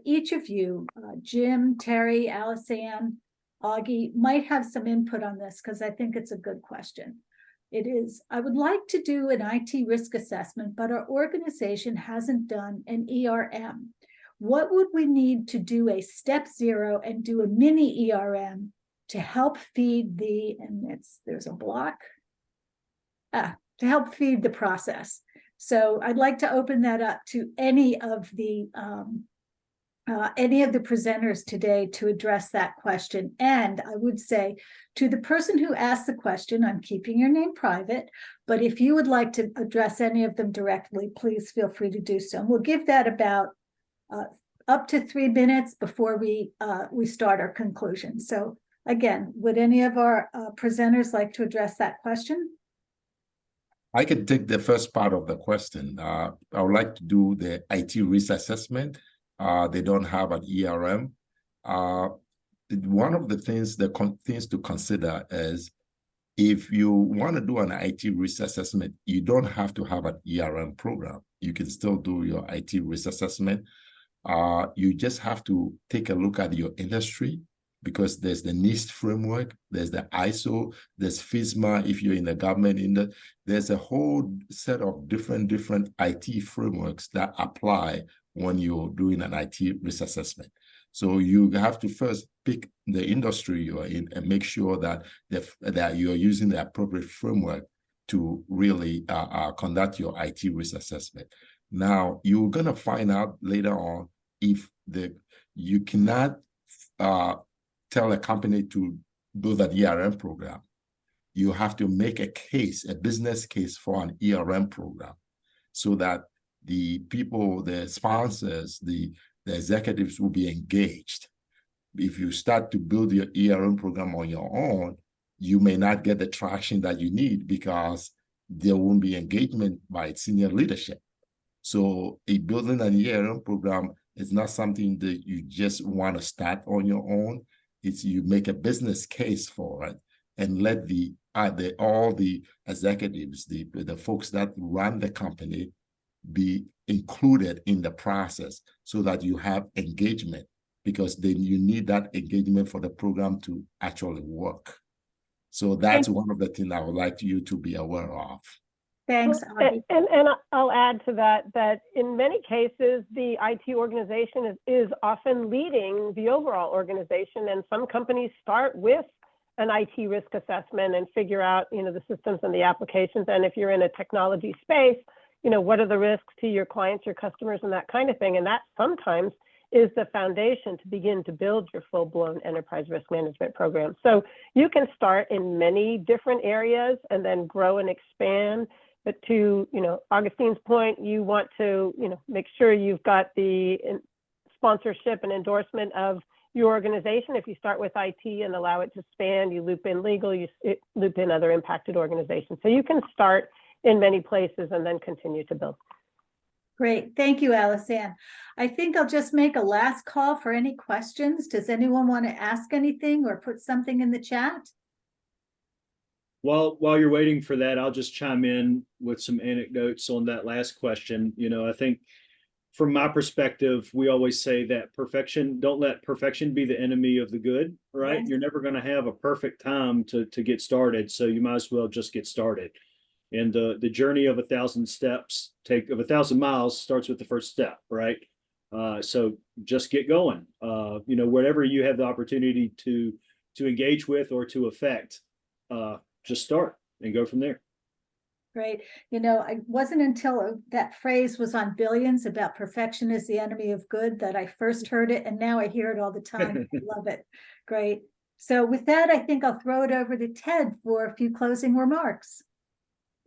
each of you, Jim, Terry, Alice-Ann, Augie, might have some input on this, because I think it's a good question. It is, I would like to do an IT risk assessment, but our organization hasn't done an ERM. What would we need to do a step 0 and do a mini ERM to help feed there's a block, to help feed the process? So I'd like to open that up to any of the presenters today to address that question. And I would say to the person who asked the question, I'm keeping your name private, but if you would like to address any of them directly, please feel free to do so. And we'll give that about up to 3 minutes before we start our conclusion. So again, would any of our presenters like to address that question? I can take the first part of the question. I would like to do the IT risk assessment. They don't have an ERM. One of the things to consider is, if you want to do an IT risk assessment, you don't have to have an ERM program. You can still do your IT risk assessment. You just have to take a look at your industry, because there's the NIST framework, there's the ISO, there's FISMA if you're in the government. There's a whole set of different IT frameworks that apply when you're doing an IT risk assessment. So you have to first pick the industry you are in and make sure that that you're using the appropriate framework to really conduct your IT risk assessment. Now, you're going to find out later on if you cannot tell a company to build an ERM program. You have to make a case, a business case for an ERM program, so that the people, the sponsors, the executives will be engaged. If you start to build your ERM program on your own, you may not get the traction that you need because there won't be engagement by senior leadership. So building an ERM program is not something that you just want to start on your own. It's you make a business case for it and let all the executives, the folks that run the company, be included in the process so that you have engagement, because then you need that engagement for the program to actually work. So that's one of the things I would like you to be aware of. Thanks, Augie. And I'll add to that in many cases, the IT organization is often leading the overall organization, and some companies start with an IT risk assessment and figure out, the systems and the applications. And if you're in a technology space, what are the risks to your clients, your customers, and that kind of thing. And that sometimes is the foundation to begin to build your full-blown enterprise risk management program. So you can start in many different areas and then grow and expand. But to, Augustine's point, you want to, make sure you've got the sponsorship and endorsement of your organization. If you start with IT and allow it to span, you loop in legal, you loop in other impacted organizations. So you can start in many places and then continue to build. Great. Thank you, Alison. I think I'll just make a last call for any questions. Does anyone want to ask anything or put something in the chat? While you're waiting for that, I'll just chime in with some anecdotes on that last question. I think from my perspective, we always say that don't let perfection be the enemy of the good, right? Yes. You're never going to have a perfect time to get started. So you might as well just get started. And the journey of 1,000 miles starts with the first step, right? So just get going. Whatever you have the opportunity to engage with or to affect, just start and go from there. Great. It wasn't until that phrase was on Billions about perfection is the enemy of good that I first heard it, and now I hear it all the time. I love it. Great. So with that, I think I'll throw it over to Ted for a few closing remarks.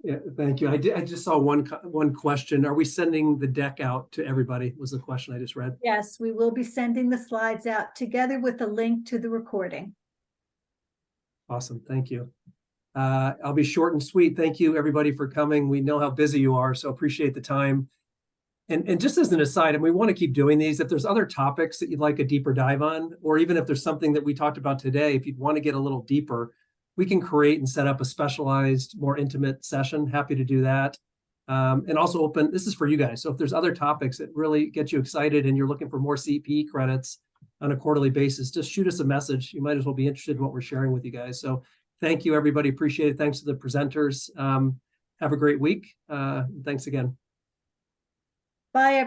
Yeah, thank you. I just saw one question. Are we sending the deck out to everybody? Was the question I just read. Yes, we will be sending the slides out together with a link to the recording. Awesome. Thank you. I'll be short and sweet. Thank you, everybody, for coming. We know how busy you are, so appreciate the time. And just as an aside, and we want to keep doing these, if there's other topics that you'd like a deeper dive on, or even if there's something that we talked about today, if you'd want to get a little deeper, we can create and set up a specialized, more intimate session. Happy to do that. And also open, this is for you guys. So if there's other topics that really get you excited and you're looking for more CP credits on a quarterly basis, just shoot us a message. You might as well be interested in what we're sharing with you guys. So thank you, everybody. Appreciate it. Thanks to the presenters. Have a great week. Thanks again. Bye, everyone.